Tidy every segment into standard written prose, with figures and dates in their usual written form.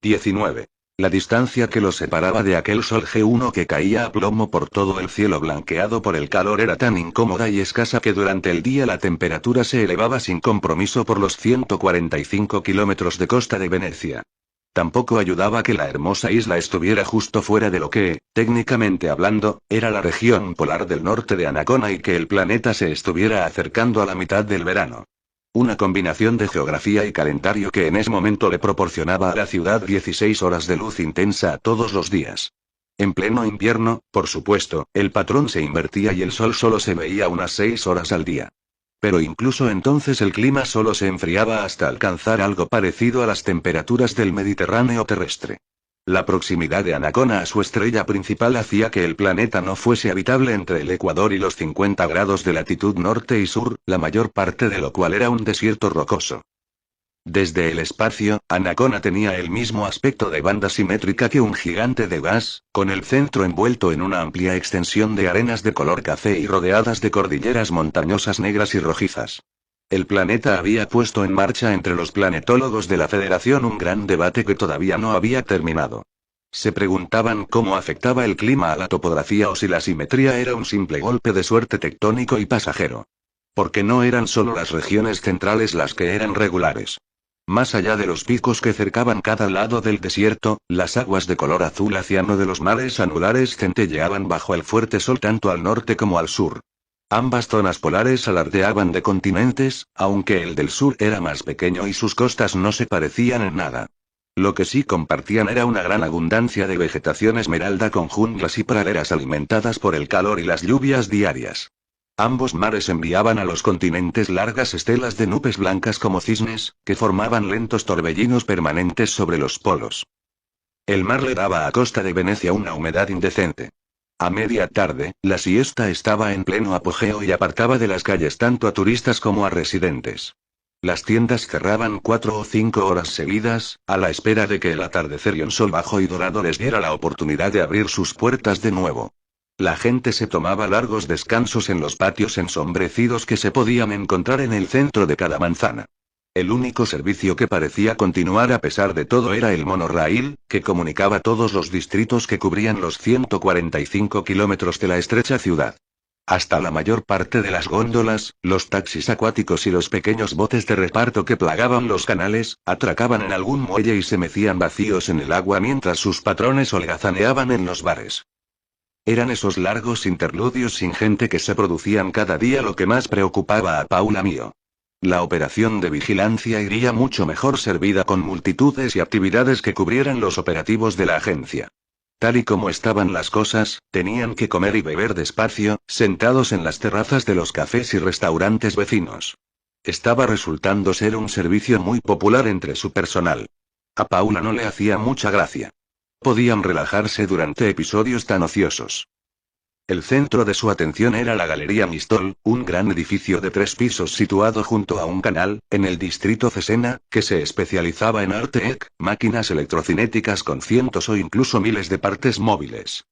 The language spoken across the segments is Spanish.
19. La distancia que los separaba de aquel sol G1 que caía a plomo por todo el cielo blanqueado por el calor era tan incómoda y escasa que durante el día la temperatura se elevaba sin compromiso por los 145 kilómetros de costa de Venecia. Tampoco ayudaba que la hermosa isla estuviera justo fuera de lo que, técnicamente hablando, era la región polar del norte de Anacona y que el planeta se estuviera acercando a la mitad del verano. Una combinación de geografía y calendario que en ese momento le proporcionaba a la ciudad 16 horas de luz intensa todos los días. En pleno invierno, por supuesto, el patrón se invertía y el sol solo se veía unas 6 horas al día. Pero incluso entonces el clima solo se enfriaba hasta alcanzar algo parecido a las temperaturas del Mediterráneo terrestre. La proximidad de Anacona a su estrella principal hacía que el planeta no fuese habitable entre el Ecuador y los 50 grados de latitud norte y sur, la mayor parte de lo cual era un desierto rocoso. Desde el espacio, Anacona tenía el mismo aspecto de banda simétrica que un gigante de gas, con el centro envuelto en una amplia extensión de arenas de color café y rodeadas de cordilleras montañosas negras y rojizas. El planeta había puesto en marcha entre los planetólogos de la Federación un gran debate que todavía no había terminado. Se preguntaban cómo afectaba el clima a la topografía o si la simetría era un simple golpe de suerte tectónico y pasajero. Porque no eran solo las regiones centrales las que eran regulares. Más allá de los picos que cercaban cada lado del desierto, las aguas de color azul aciano de los mares anulares centelleaban bajo el fuerte sol tanto al norte como al sur. Ambas zonas polares alardeaban de continentes, aunque el del sur era más pequeño y sus costas no se parecían en nada. Lo que sí compartían era una gran abundancia de vegetación esmeralda con junglas y praderas alimentadas por el calor y las lluvias diarias. Ambos mares enviaban a los continentes largas estelas de nubes blancas como cisnes, que formaban lentos torbellinos permanentes sobre los polos. El mar le daba a costa de Venecia una humedad indecente. A media tarde, la siesta estaba en pleno apogeo y apartaba de las calles tanto a turistas como a residentes. Las tiendas cerraban 4 o 5 horas seguidas, a la espera de que el atardecer y un sol bajo y dorado les diera la oportunidad de abrir sus puertas de nuevo. La gente se tomaba largos descansos en los patios ensombrecidos que se podían encontrar en el centro de cada manzana. El único servicio que parecía continuar a pesar de todo era el monorraíl, que comunicaba todos los distritos que cubrían los 145 kilómetros de la estrecha ciudad. Hasta la mayor parte de las góndolas, los taxis acuáticos y los pequeños botes de reparto que plagaban los canales, atracaban en algún muelle y se mecían vacíos en el agua mientras sus patrones holgazaneaban en los bares. Eran esos largos interludios sin gente que se producían cada día lo que más preocupaba a Paula Mio. La operación de vigilancia iría mucho mejor servida con multitudes y actividades que cubrieran los operativos de la agencia. Tal y como estaban las cosas, tenían que comer y beber despacio, sentados en las terrazas de los cafés y restaurantes vecinos. Estaba resultando ser un servicio muy popular entre su personal. A Paula no le hacía mucha gracia. Podían relajarse durante episodios tan ociosos. El centro de su atención era la Galería Mistol, un gran edificio de 3 pisos situado junto a un canal, en el distrito Cesena, que se especializaba en arte-ec, máquinas electrocinéticas con cientos o incluso miles de partes móviles.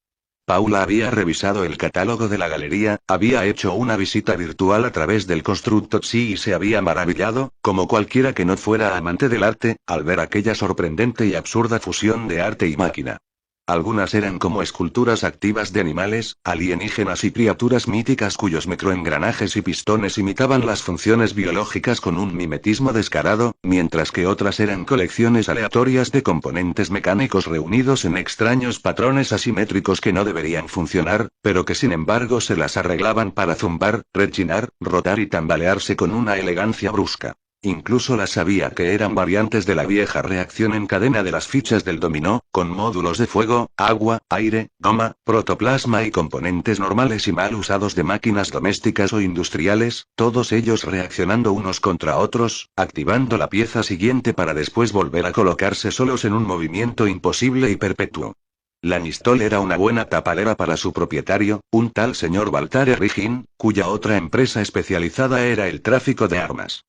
Paula había revisado el catálogo de la galería, había hecho una visita virtual a través del Constructoxi y se había maravillado, como cualquiera que no fuera amante del arte, al ver aquella sorprendente y absurda fusión de arte y máquina. Algunas eran como esculturas activas de animales, alienígenas y criaturas míticas cuyos microengranajes y pistones imitaban las funciones biológicas con un mimetismo descarado, mientras que otras eran colecciones aleatorias de componentes mecánicos reunidos en extraños patrones asimétricos que no deberían funcionar, pero que sin embargo se las arreglaban para zumbar, rechinar, rotar y tambalearse con una elegancia brusca. Incluso las sabía que eran variantes de la vieja reacción en cadena de las fichas del dominó, con módulos de fuego, agua, aire, goma, protoplasma y componentes normales y mal usados de máquinas domésticas o industriales, todos ellos reaccionando unos contra otros, activando la pieza siguiente para después volver a colocarse solos en un movimiento imposible y perpetuo. La Mistol era una buena tapadera para su propietario, un tal señor Baltare Rigin, cuya otra empresa especializada era el tráfico de armas.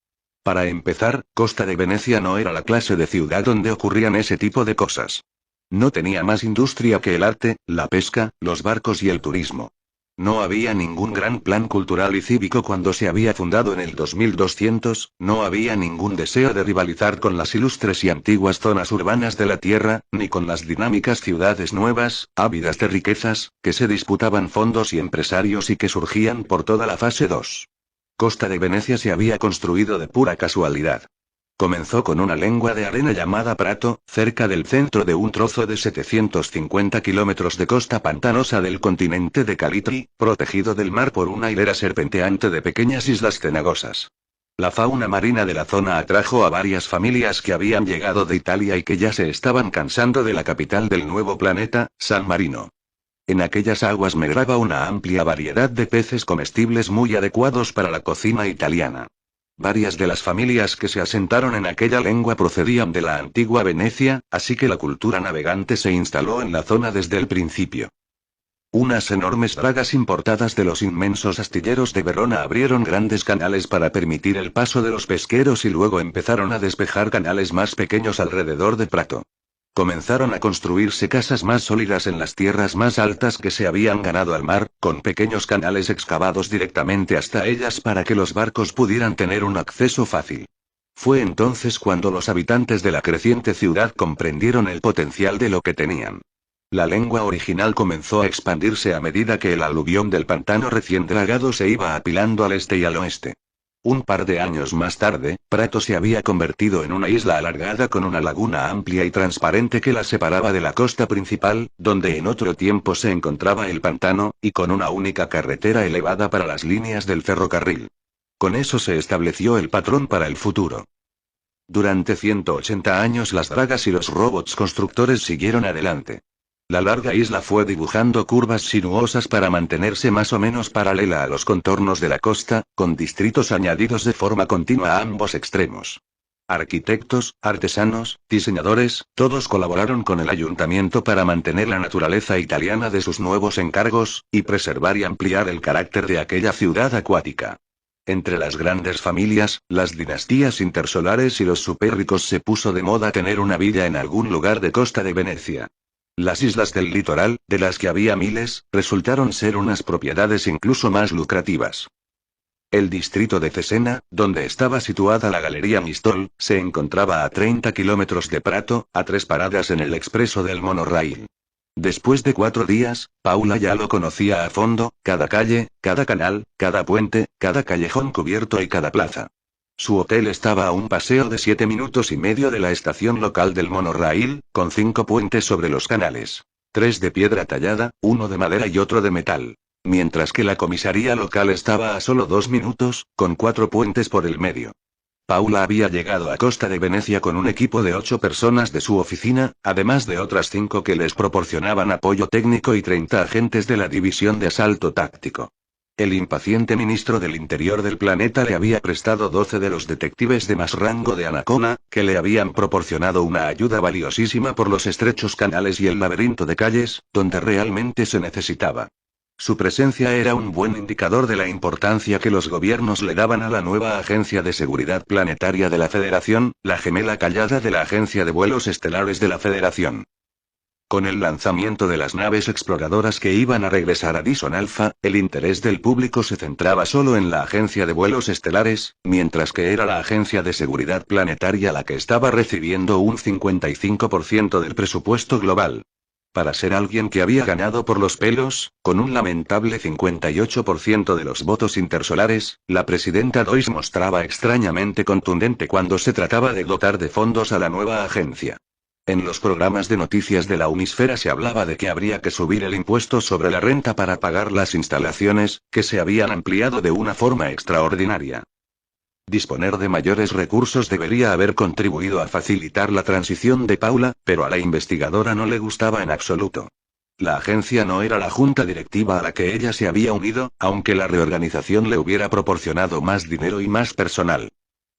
Para empezar, Costa de Venecia no era la clase de ciudad donde ocurrían ese tipo de cosas. No tenía más industria que el arte, la pesca, los barcos y el turismo. No había ningún gran plan cultural y cívico cuando se había fundado en el 2200, no había ningún deseo de rivalizar con las ilustres y antiguas zonas urbanas de la Tierra, ni con las dinámicas ciudades nuevas, ávidas de riquezas, que se disputaban fondos y empresarios y que surgían por toda la fase 2. Costa de Venecia se había construido de pura casualidad. Comenzó con una lengua de arena llamada Prato, cerca del centro de un trozo de 750 kilómetros de costa pantanosa del continente de Calitri, protegido del mar por una hilera serpenteante de pequeñas islas cenagosas. La fauna marina de la zona atrajo a varias familias que habían llegado de Italia y que ya se estaban cansando de la capital del nuevo planeta, San Marino. En aquellas aguas medraba una amplia variedad de peces comestibles muy adecuados para la cocina italiana. Varias de las familias que se asentaron en aquella lengua procedían de la antigua Venecia, así que la cultura navegante se instaló en la zona desde el principio. Unas enormes dragas importadas de los inmensos astilleros de Verona abrieron grandes canales para permitir el paso de los pesqueros y luego empezaron a despejar canales más pequeños alrededor de Prato. Comenzaron a construirse casas más sólidas en las tierras más altas que se habían ganado al mar, con pequeños canales excavados directamente hasta ellas para que los barcos pudieran tener un acceso fácil. Fue entonces cuando los habitantes de la creciente ciudad comprendieron el potencial de lo que tenían. La lengua original comenzó a expandirse a medida que el aluvión del pantano recién dragado se iba apilando al este y al oeste. Un par de años más tarde, Prato se había convertido en una isla alargada con una laguna amplia y transparente que la separaba de la costa principal, donde en otro tiempo se encontraba el pantano, y con una única carretera elevada para las líneas del ferrocarril. Con eso se estableció el patrón para el futuro. Durante 180 años las dragas y los robots constructores siguieron adelante. La larga isla fue dibujando curvas sinuosas para mantenerse más o menos paralela a los contornos de la costa, con distritos añadidos de forma continua a ambos extremos. Arquitectos, artesanos, diseñadores, todos colaboraron con el ayuntamiento para mantener la naturaleza italiana de sus nuevos encargos, y preservar y ampliar el carácter de aquella ciudad acuática. Entre las grandes familias, las dinastías intersolares y los superricos se puso de moda tener una villa en algún lugar de Costa de Venecia. Las islas del litoral, de las que había miles, resultaron ser unas propiedades incluso más lucrativas. El distrito de Cesena, donde estaba situada la Galería Mistol, se encontraba a 30 kilómetros de Prato, a 3 paradas en el expreso del monorraíl. Después de 4 días, Paula ya lo conocía a fondo, cada calle, cada canal, cada puente, cada callejón cubierto y cada plaza. Su hotel estaba a un paseo de 7 minutos y medio de la estación local del monorraíl, con 5 puentes sobre los canales. 3 de piedra tallada, uno de madera y otro de metal. Mientras que la comisaría local estaba a solo 2 minutos, con 4 puentes por el medio. Paula había llegado a Costa de Venecia con un equipo de 8 personas de su oficina, además de otras 5 que les proporcionaban apoyo técnico y 30 agentes de la división de asalto táctico. El impaciente ministro del Interior del planeta le había prestado 12 de los detectives de más rango de Anacona, que le habían proporcionado una ayuda valiosísima por los estrechos canales y el laberinto de calles, donde realmente se necesitaba. Su presencia era un buen indicador de la importancia que los gobiernos le daban a la nueva Agencia de Seguridad Planetaria de la Federación, la gemela callada de la Agencia de Vuelos Estelares de la Federación. Con el lanzamiento de las naves exploradoras que iban a regresar a Dison Alpha, el interés del público se centraba solo en la Agencia de Vuelos Estelares, mientras que era la Agencia de Seguridad Planetaria la que estaba recibiendo un 55% del presupuesto global. Para ser alguien que había ganado por los pelos, con un lamentable 58% de los votos intersolares, la presidenta Doyce mostraba extrañamente contundente cuando se trataba de dotar de fondos a la nueva agencia. En los programas de noticias de la Unisfera se hablaba de que habría que subir el impuesto sobre la renta para pagar las instalaciones, que se habían ampliado de una forma extraordinaria. Disponer de mayores recursos debería haber contribuido a facilitar la transición de Paula, pero a la investigadora no le gustaba en absoluto. La agencia no era la junta directiva a la que ella se había unido, aunque la reorganización le hubiera proporcionado más dinero y más personal.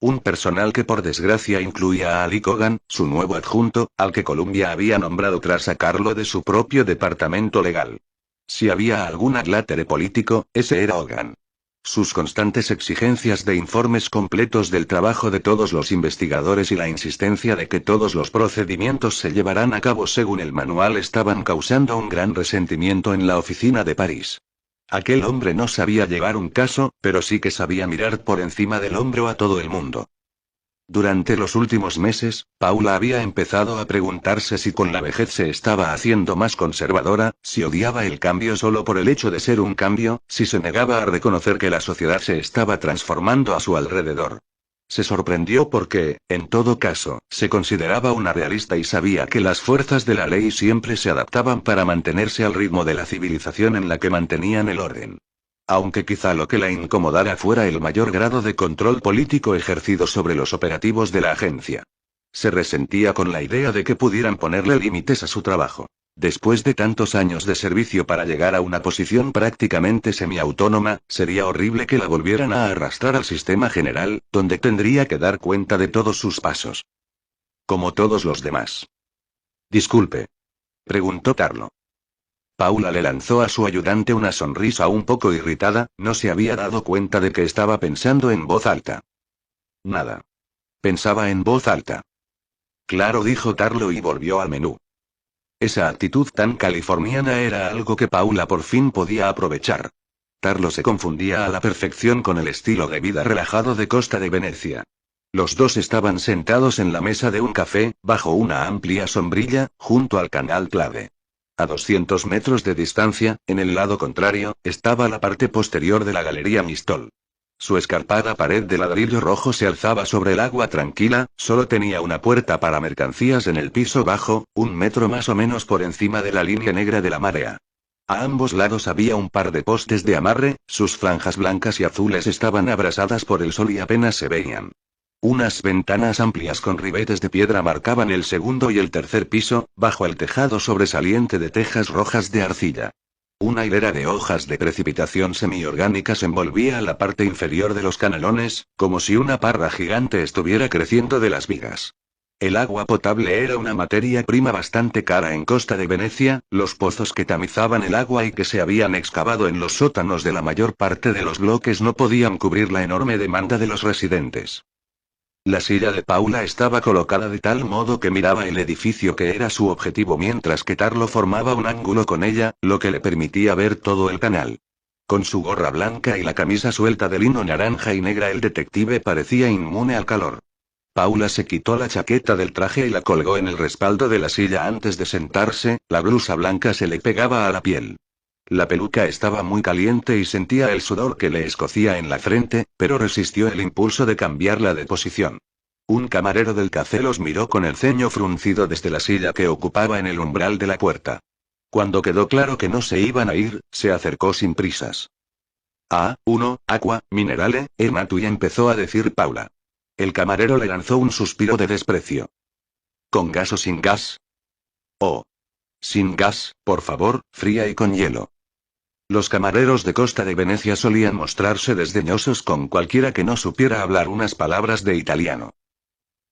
Un personal que por desgracia incluía a Ali Kogan, su nuevo adjunto, al que Columbia había nombrado tras sacarlo de su propio departamento legal. Si había algún adlátere político, ese era Hogan. Sus constantes exigencias de informes completos del trabajo de todos los investigadores y la insistencia de que todos los procedimientos se llevarán a cabo según el manual estaban causando un gran resentimiento en la oficina de París. Aquel hombre no sabía llevar un caso, pero sí que sabía mirar por encima del hombro a todo el mundo. Durante los últimos meses, Paula había empezado a preguntarse si con la vejez se estaba haciendo más conservadora, si odiaba el cambio solo por el hecho de ser un cambio, si se negaba a reconocer que la sociedad se estaba transformando a su alrededor. Se sorprendió porque, en todo caso, se consideraba una realista y sabía que las fuerzas de la ley siempre se adaptaban para mantenerse al ritmo de la civilización en la que mantenían el orden. Aunque quizá lo que la incomodara fuera el mayor grado de control político ejercido sobre los operativos de la agencia. Se resentía con la idea de que pudieran ponerle límites a su trabajo. Después de tantos años de servicio para llegar a una posición prácticamente semiautónoma, sería horrible que la volvieran a arrastrar al sistema general, donde tendría que dar cuenta de todos sus pasos. Como todos los demás. Disculpe. Preguntó Tarlo. Paula le lanzó a su ayudante una sonrisa un poco irritada, no se había dado cuenta de que estaba pensando en voz alta. Nada. Pensaba en voz alta. Claro, dijo Tarlo y volvió al menú. Esa actitud tan californiana era algo que Paula por fin podía aprovechar. Tarlo se confundía a la perfección con el estilo de vida relajado de Costa de Venecia. Los dos estaban sentados en la mesa de un café, bajo una amplia sombrilla, junto al canal Clave. A 200 metros de distancia, en el lado contrario, estaba la parte posterior de la Galería Mistol. Su escarpada pared de ladrillo rojo se alzaba sobre el agua tranquila, solo tenía una puerta para mercancías en el piso bajo, 1 metro más o menos por encima de la línea negra de la marea. A ambos lados había un par de postes de amarre, sus franjas blancas y azules estaban abrasadas por el sol y apenas se veían. Unas ventanas amplias con ribetes de piedra marcaban el segundo y el tercer piso, bajo el tejado sobresaliente de tejas rojas de arcilla. Una hilera de hojas de precipitación semiorgánicas envolvía la parte inferior de los canalones, como si una parra gigante estuviera creciendo de las vigas. El agua potable era una materia prima bastante cara en Costa de Venecia, los pozos que tamizaban el agua y que se habían excavado en los sótanos de la mayor parte de los bloques no podían cubrir la enorme demanda de los residentes. La silla de Paula estaba colocada de tal modo que miraba el edificio que era su objetivo mientras que Tarlo formaba un ángulo con ella, lo que le permitía ver todo el canal. Con su gorra blanca y la camisa suelta de lino naranja y negra el detective parecía inmune al calor. Paula se quitó la chaqueta del traje y la colgó en el respaldo de la silla antes de sentarse, la blusa blanca se le pegaba a la piel. La peluca estaba muy caliente y sentía el sudor que le escocía en la frente, pero resistió el impulso de cambiarla de posición. Un camarero del café los miró con el ceño fruncido desde la silla que ocupaba en el umbral de la puerta. Cuando quedó claro que no se iban a ir, se acercó sin prisas. Aqua, minerale, Matui empezó a decir Paula. El camarero le lanzó un suspiro de desprecio. ¿Con gas o sin gas? Oh. Sin gas, por favor, fría y con hielo. Los camareros de Costa de Venecia solían mostrarse desdeñosos con cualquiera que no supiera hablar unas palabras de italiano.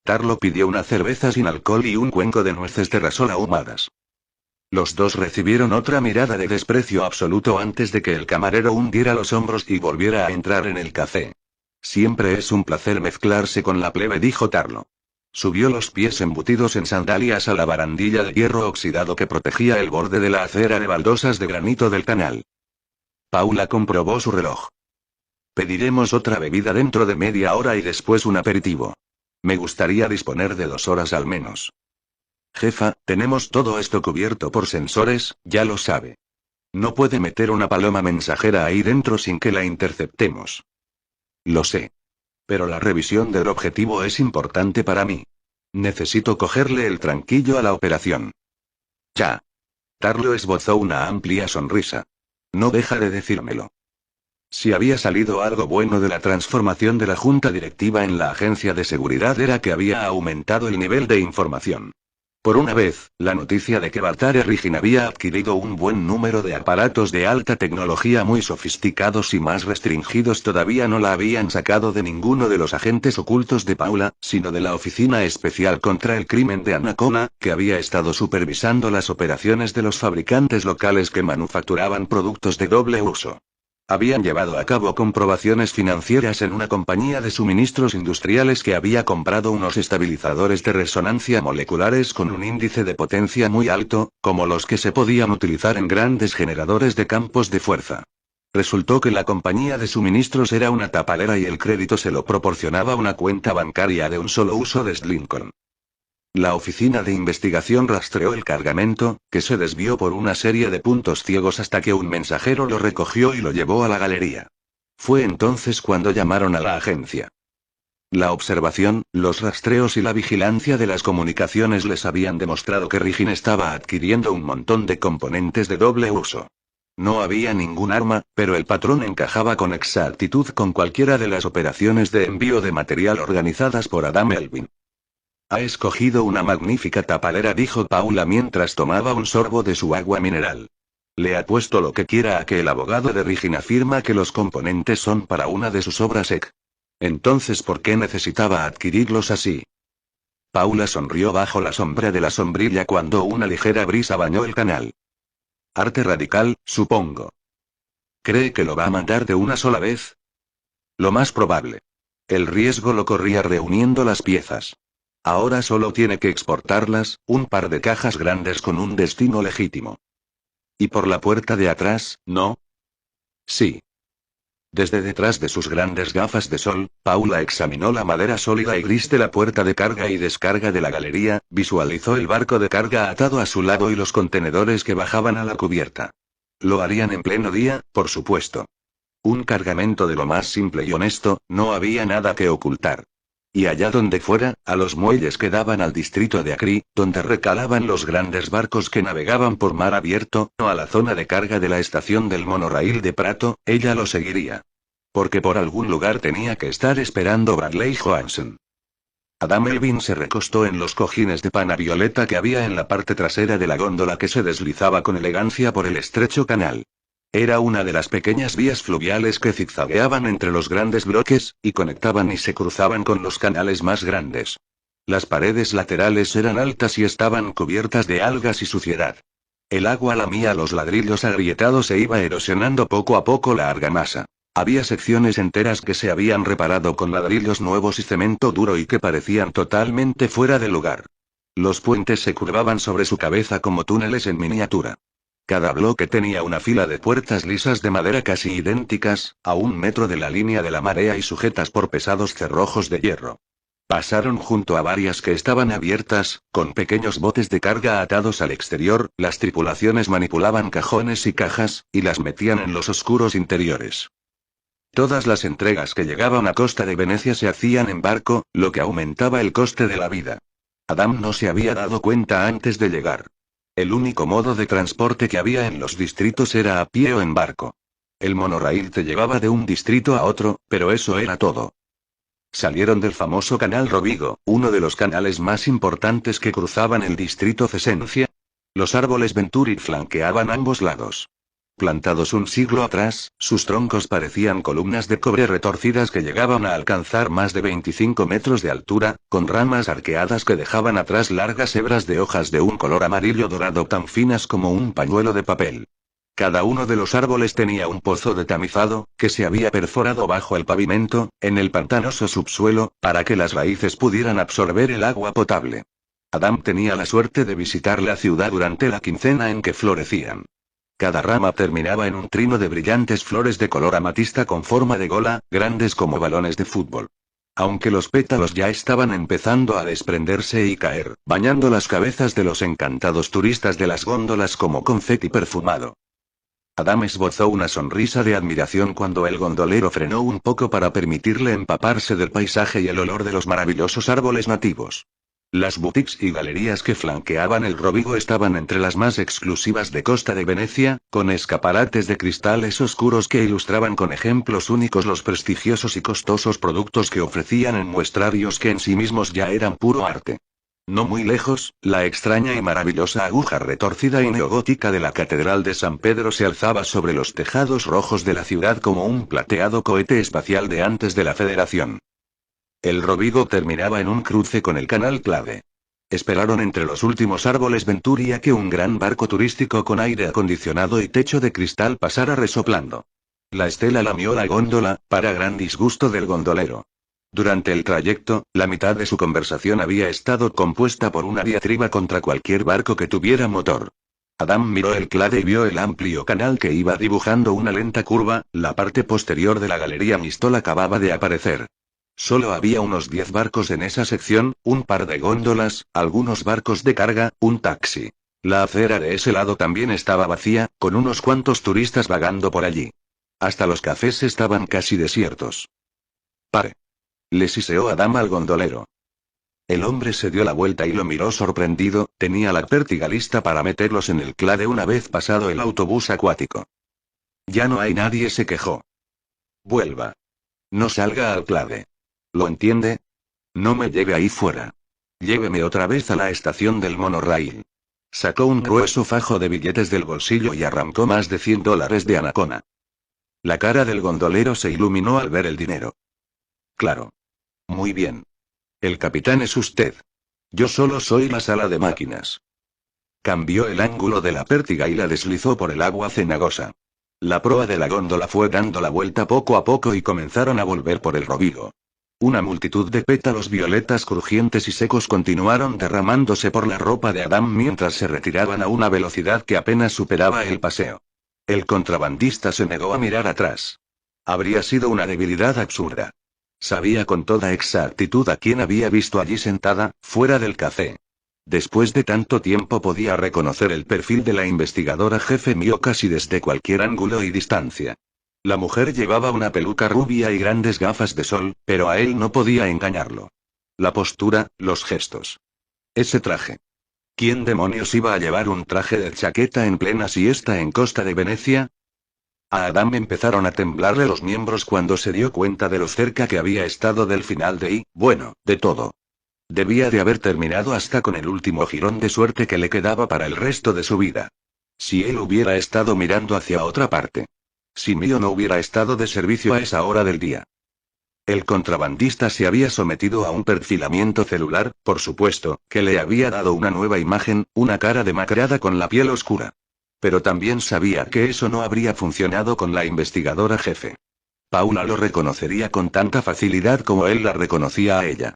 Tarlo pidió una cerveza sin alcohol y un cuenco de nueces de rasol ahumadas. Los dos recibieron otra mirada de desprecio absoluto antes de que el camarero hundiera los hombros y volviera a entrar en el café. Siempre es un placer mezclarse con la plebe, dijo Tarlo. Subió los pies embutidos en sandalias a la barandilla de hierro oxidado que protegía el borde de la acera de baldosas de granito del canal. Paula comprobó su reloj. Pediremos otra bebida dentro de media hora y después un aperitivo. Me gustaría disponer de 2 horas al menos. Jefa, tenemos todo esto cubierto por sensores, ya lo sabe. No puede meter una paloma mensajera ahí dentro sin que la interceptemos. Lo sé. Pero la revisión del objetivo es importante para mí. Necesito cogerle el tranquillo a la operación. Ya. Tarlo esbozó una amplia sonrisa. No deja de decírmelo. Si había salido algo bueno de la transformación de la junta directiva en la agencia de seguridad era que había aumentado el nivel de información. Por una vez, la noticia de que Baltar Erigin había adquirido un buen número de aparatos de alta tecnología muy sofisticados y más restringidos todavía no la habían sacado de ninguno de los agentes ocultos de Paula, sino de la Oficina Especial contra el Crimen de Anacona, que había estado supervisando las operaciones de los fabricantes locales que manufacturaban productos de doble uso. Habían llevado a cabo comprobaciones financieras en una compañía de suministros industriales que había comprado unos estabilizadores de resonancia moleculares con un índice de potencia muy alto, como los que se podían utilizar en grandes generadores de campos de fuerza. Resultó que la compañía de suministros era una tapadera y el crédito se lo proporcionaba una cuenta bancaria de un solo uso de Lincoln. La oficina de investigación rastreó el cargamento, que se desvió por una serie de puntos ciegos hasta que un mensajero lo recogió y lo llevó a la galería. Fue entonces cuando llamaron a la agencia. La observación, los rastreos y la vigilancia de las comunicaciones les habían demostrado que Rigin estaba adquiriendo un montón de componentes de doble uso. No había ningún arma, pero el patrón encajaba con exactitud con cualquiera de las operaciones de envío de material organizadas por Adam Elvin. Ha escogido una magnífica tapadera, dijo Paula mientras tomaba un sorbo de su agua mineral. Le apuesto lo que quiera a que el abogado de Rigin afirma que los componentes son para una de sus obras EC. Entonces, ¿por qué necesitaba adquirirlos así? Paula sonrió bajo la sombra de la sombrilla cuando una ligera brisa bañó el canal. Arte radical, supongo. ¿Cree que lo va a mandar de una sola vez? Lo más probable. El riesgo lo corría reuniendo las piezas. Ahora solo tiene que exportarlas, un par de cajas grandes con un destino legítimo. ¿Y por la puerta de atrás, no? Sí. Desde detrás de sus grandes gafas de sol, Paula examinó la madera sólida y gris de la puerta de carga y descarga de la galería, visualizó el barco de carga atado a su lado y los contenedores que bajaban a la cubierta. Lo harían en pleno día, por supuesto. Un cargamento de lo más simple y honesto, no había nada que ocultar. Y allá donde fuera, a los muelles que daban al distrito de Acri, donde recalaban los grandes barcos que navegaban por mar abierto, o a la zona de carga de la estación del monorraíl de Prato, ella lo seguiría. Porque por algún lugar tenía que estar esperando Bradley Johansen. Adam Elvin se recostó en los cojines de pana violeta que había en la parte trasera de la góndola que se deslizaba con elegancia por el estrecho canal. Era una de las pequeñas vías fluviales que zigzagueaban entre los grandes bloques, y conectaban y se cruzaban con los canales más grandes. Las paredes laterales eran altas y estaban cubiertas de algas y suciedad. El agua lamía los ladrillos agrietados e iba erosionando poco a poco la argamasa. Había secciones enteras que se habían reparado con ladrillos nuevos y cemento duro y que parecían totalmente fuera de lugar. Los puentes se curvaban sobre su cabeza como túneles en miniatura. Cada bloque tenía una fila de puertas lisas de madera casi idénticas, a 1 metro de la línea de la marea y sujetas por pesados cerrojos de hierro. Pasaron junto a varias que estaban abiertas, con pequeños botes de carga atados al exterior, las tripulaciones manipulaban cajones y cajas, y las metían en los oscuros interiores. Todas las entregas que llegaban a costa de Venecia se hacían en barco, lo que aumentaba el coste de la vida. Adam no se había dado cuenta antes de llegar. El único modo de transporte que había en los distritos era a pie o en barco. El monorraíl te llevaba de un distrito a otro, pero eso era todo. Salieron del famoso canal Rovigo, uno de los canales más importantes que cruzaban el distrito Cesencia. Los árboles Venturi flanqueaban ambos lados. Plantados un siglo atrás, sus troncos parecían columnas de cobre retorcidas que llegaban a alcanzar más de 25 metros de altura, con ramas arqueadas que dejaban atrás largas hebras de hojas de un color amarillo dorado tan finas como un pañuelo de papel. Cada uno de los árboles tenía un pozo de tamizado, que se había perforado bajo el pavimento, en el pantanoso subsuelo, para que las raíces pudieran absorber el agua potable. Adam tenía la suerte de visitar la ciudad durante la quincena en que florecían. Cada rama terminaba en un trino de brillantes flores de color amatista con forma de gola, grandes como balones de fútbol. Aunque los pétalos ya estaban empezando a desprenderse y caer, bañando las cabezas de los encantados turistas de las góndolas como confeti perfumado. Adam esbozó una sonrisa de admiración cuando el gondolero frenó un poco para permitirle empaparse del paisaje y el olor de los maravillosos árboles nativos. Las boutiques y galerías que flanqueaban el Rovigo estaban entre las más exclusivas de Costa de Venecia, con escaparates de cristales oscuros que ilustraban con ejemplos únicos los prestigiosos y costosos productos que ofrecían en muestrarios que en sí mismos ya eran puro arte. No muy lejos, la extraña y maravillosa aguja retorcida y neogótica de la Catedral de San Pedro se alzaba sobre los tejados rojos de la ciudad como un plateado cohete espacial de antes de la Federación. El Rovigo terminaba en un cruce con el canal clave. Esperaron entre los últimos árboles Venturi a que un gran barco turístico con aire acondicionado y techo de cristal pasara resoplando. La estela lamió la góndola, para gran disgusto del gondolero. Durante el trayecto, la mitad de su conversación había estado compuesta por una diatriba contra cualquier barco que tuviera motor. Adam miró el clade y vio el amplio canal que iba dibujando una lenta curva. La parte posterior de la galería Mistol acababa de aparecer. Solo había unos 10 barcos en esa sección, un par de góndolas, algunos barcos de carga, un taxi. La acera de ese lado también estaba vacía, con unos cuantos turistas vagando por allí. Hasta los cafés estaban casi desiertos. «Pare», le siseó Adam al gondolero. El hombre se dio la vuelta y lo miró sorprendido. Tenía la pértiga lista para meterlos en el clade una vez pasado el autobús acuático. «Ya no hay nadie», se quejó. «Vuelva. No salga al clade. ¿Lo entiende? No me lleve ahí fuera. Lléveme otra vez a la estación del monorraíl». Sacó un grueso fajo de billetes del bolsillo y arrancó más de $100 de Anacona. La cara del gondolero se iluminó al ver el dinero. «Claro. Muy bien. El capitán es usted. Yo solo soy la sala de máquinas». Cambió el ángulo de la pértiga y la deslizó por el agua cenagosa. La proa de la góndola fue dando la vuelta poco a poco y comenzaron a volver por el rovigo. Una multitud de pétalos violetas crujientes y secos continuaron derramándose por la ropa de Adam mientras se retiraban a una velocidad que apenas superaba el paseo. El contrabandista se negó a mirar atrás. Habría sido una debilidad absurda. Sabía con toda exactitud a quién había visto allí sentada, fuera del café. Después de tanto tiempo podía reconocer el perfil de la investigadora jefe Mio casi desde cualquier ángulo y distancia. La mujer llevaba una peluca rubia y grandes gafas de sol, pero a él no podía engañarlo. La postura, los gestos. Ese traje. ¿Quién demonios iba a llevar un traje de chaqueta en plena siesta en Costa de Venecia? A Adam empezaron a temblarle los miembros cuando se dio cuenta de lo cerca que había estado del final de todo. Debía de haber terminado hasta con el último jirón de suerte que le quedaba para el resto de su vida. Si él hubiera estado mirando hacia otra parte. Si Mio no hubiera estado de servicio a esa hora del día. El contrabandista se había sometido a un perfilamiento celular, por supuesto, que le había dado una nueva imagen, una cara demacrada con la piel oscura. Pero también sabía que eso no habría funcionado con la investigadora jefe. Paula lo reconocería con tanta facilidad como él la reconocía a ella.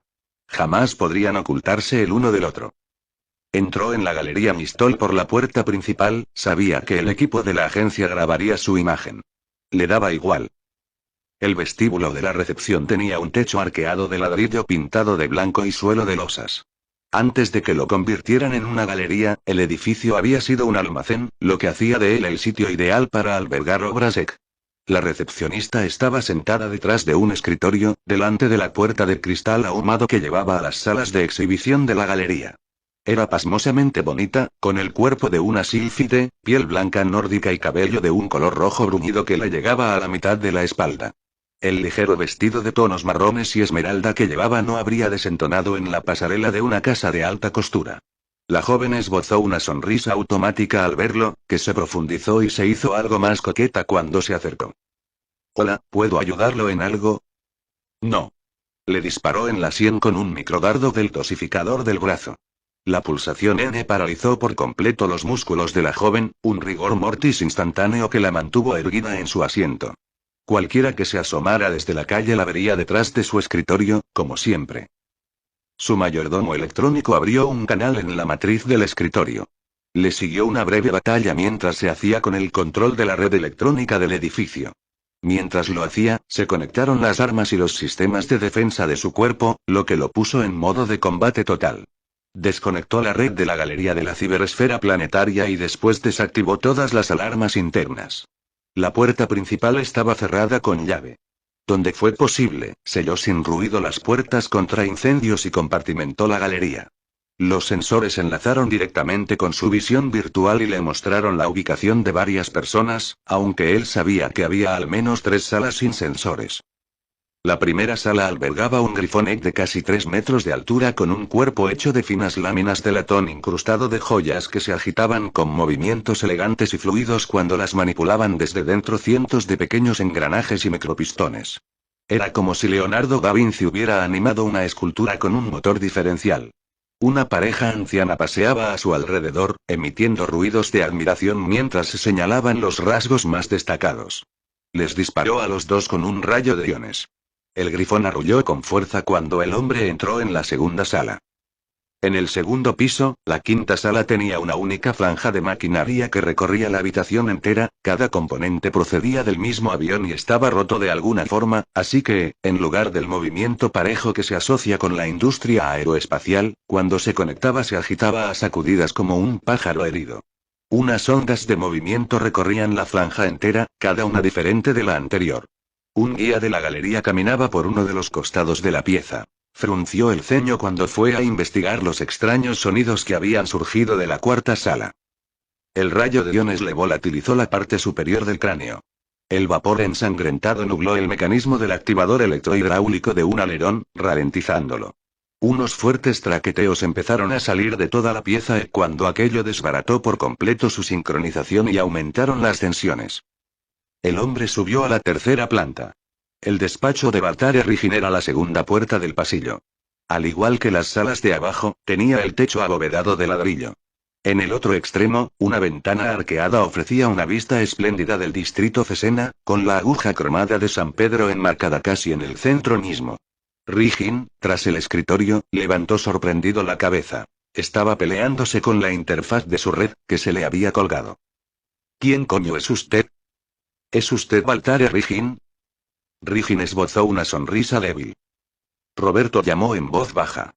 Jamás podrían ocultarse el uno del otro. Entró en la galería Mistol por la puerta principal. Sabía que el equipo de la agencia grabaría su imagen. Le daba igual. El vestíbulo de la recepción tenía un techo arqueado de ladrillo pintado de blanco y suelo de losas. Antes de que lo convirtieran en una galería, el edificio había sido un almacén, lo que hacía de él el sitio ideal para albergar obras EC. La recepcionista estaba sentada detrás de un escritorio, delante de la puerta de cristal ahumado que llevaba a las salas de exhibición de la galería. Era pasmosamente bonita, con el cuerpo de una sílfide, piel blanca nórdica y cabello de un color rojo bruñido que le llegaba a la mitad de la espalda. El ligero vestido de tonos marrones y esmeralda que llevaba no habría desentonado en la pasarela de una casa de alta costura. La joven esbozó una sonrisa automática al verlo, que se profundizó y se hizo algo más coqueta cuando se acercó. «Hola, ¿puedo ayudarlo en algo?» «No». Le disparó en la sien con un microdardo del dosificador del brazo. La pulsación N paralizó por completo los músculos de la joven, un rigor mortis instantáneo que la mantuvo erguida en su asiento. Cualquiera que se asomara desde la calle la vería detrás de su escritorio, como siempre. Su mayordomo electrónico abrió un canal en la matriz del escritorio. Le siguió una breve batalla mientras se hacía con el control de la red electrónica del edificio. Mientras lo hacía, se conectaron las armas y los sistemas de defensa de su cuerpo, lo que lo puso en modo de combate total. Desconectó la red de la galería de la ciberesfera planetaria y después desactivó todas las alarmas internas. La puerta principal estaba cerrada con llave. Donde fue posible, selló sin ruido las puertas contra incendios y compartimentó la galería. Los sensores enlazaron directamente con su visión virtual y le mostraron la ubicación de varias personas, aunque él sabía que había al menos 3 salas sin sensores. La primera sala albergaba un grifón de casi 3 metros de altura con un cuerpo hecho de finas láminas de latón incrustado de joyas que se agitaban con movimientos elegantes y fluidos cuando las manipulaban desde dentro cientos de pequeños engranajes y micropistones. Era como si Leonardo da Vinci hubiera animado una escultura con un motor diferencial. Una pareja anciana paseaba a su alrededor, emitiendo ruidos de admiración mientras se señalaban los rasgos más destacados. Les disparó a los dos con un rayo de iones. El grifón arrulló con fuerza cuando el hombre entró en la segunda sala. En el segundo piso, la quinta sala tenía una única franja de maquinaria que recorría la habitación entera, cada componente procedía del mismo avión y estaba roto de alguna forma, así que, en lugar del movimiento parejo que se asocia con la industria aeroespacial, cuando se conectaba se agitaba a sacudidas como un pájaro herido. Unas ondas de movimiento recorrían la franja entera, cada una diferente de la anterior. Un guía de la galería caminaba por uno de los costados de la pieza. Frunció el ceño cuando fue a investigar los extraños sonidos que habían surgido de la cuarta sala. El rayo de iones le volatilizó la parte superior del cráneo. El vapor ensangrentado nubló el mecanismo del activador electrohidráulico de un alerón, ralentizándolo. Unos fuertes traqueteos empezaron a salir de toda la pieza cuando aquello desbarató por completo su sincronización y aumentaron las tensiones. El hombre subió a la tercera planta. El despacho de Baltare Rigin era la segunda puerta del pasillo. Al igual que las salas de abajo, tenía el techo abovedado de ladrillo. En el otro extremo, una ventana arqueada ofrecía una vista espléndida del distrito Cesena, con la aguja cromada de San Pedro enmarcada casi en el centro mismo. Rigin, tras el escritorio, levantó sorprendido la cabeza. Estaba peleándose con la interfaz de su red, que se le había colgado. ¿Quién coño es usted? ¿Es usted Baltare Rigin? Rigin esbozó una sonrisa débil. Roberto llamó en voz baja.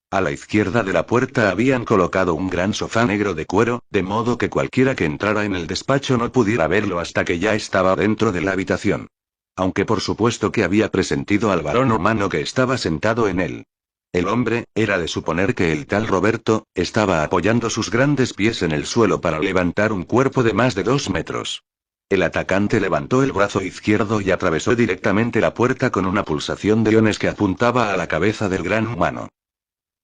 A la izquierda de la puerta habían colocado un gran sofá negro de cuero, de modo que cualquiera que entrara en el despacho no pudiera verlo hasta que ya estaba dentro de la habitación. Aunque por supuesto que había presentido al varón humano que estaba sentado en él. El hombre, era de suponer que el tal Roberto, estaba apoyando sus grandes pies en el suelo para levantar un cuerpo de más de 2 metros. El atacante levantó el brazo izquierdo y atravesó directamente la puerta con una pulsación de iones que apuntaba a la cabeza del gran humano.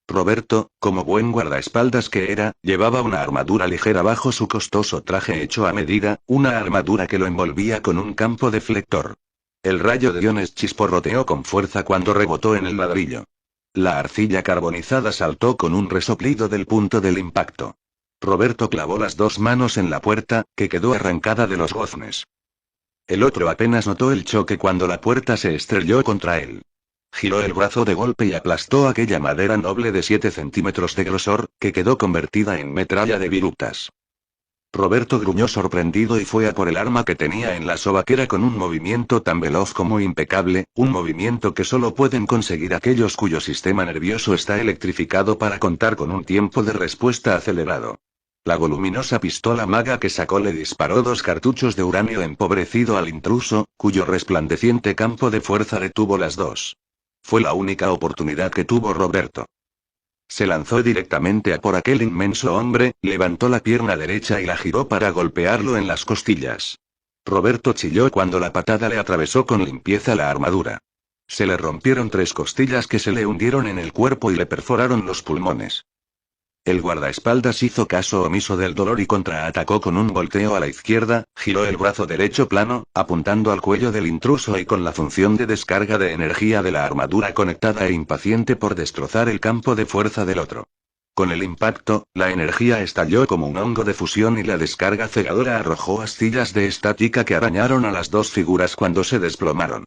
Roberto, como buen guardaespaldas que era, llevaba una armadura ligera bajo su costoso traje hecho a medida, una armadura que lo envolvía con un campo deflector. El rayo de iones chisporroteó con fuerza cuando rebotó en el ladrillo. La arcilla carbonizada saltó con un resoplido del punto del impacto. Roberto clavó las 2 manos en la puerta, que quedó arrancada de los goznes. El otro apenas notó el choque cuando la puerta se estrelló contra él. Giró el brazo de golpe y aplastó aquella madera noble de 7 centímetros de grosor, que quedó convertida en metralla de virutas. Roberto gruñó sorprendido y fue a por el arma que tenía en la sobaquera con un movimiento tan veloz como impecable, un movimiento que solo pueden conseguir aquellos cuyo sistema nervioso está electrificado para contar con un tiempo de respuesta acelerado. La voluminosa pistola maga que sacó le disparó 2 cartuchos de uranio empobrecido al intruso, cuyo resplandeciente campo de fuerza detuvo las 2. Fue la única oportunidad que tuvo Roberto. Se lanzó directamente a por aquel inmenso hombre, levantó la pierna derecha y la giró para golpearlo en las costillas. Roberto chilló cuando la patada le atravesó con limpieza la armadura. Se le rompieron 3 costillas que se le hundieron en el cuerpo y le perforaron los pulmones. El guardaespaldas hizo caso omiso del dolor y contraatacó con un volteo a la izquierda, giró el brazo derecho plano, apuntando al cuello del intruso y con la función de descarga de energía de la armadura conectada e impaciente por destrozar el campo de fuerza del otro. Con el impacto, la energía estalló como un hongo de fusión y la descarga cegadora arrojó astillas de estática que arañaron a las 2 figuras cuando se desplomaron.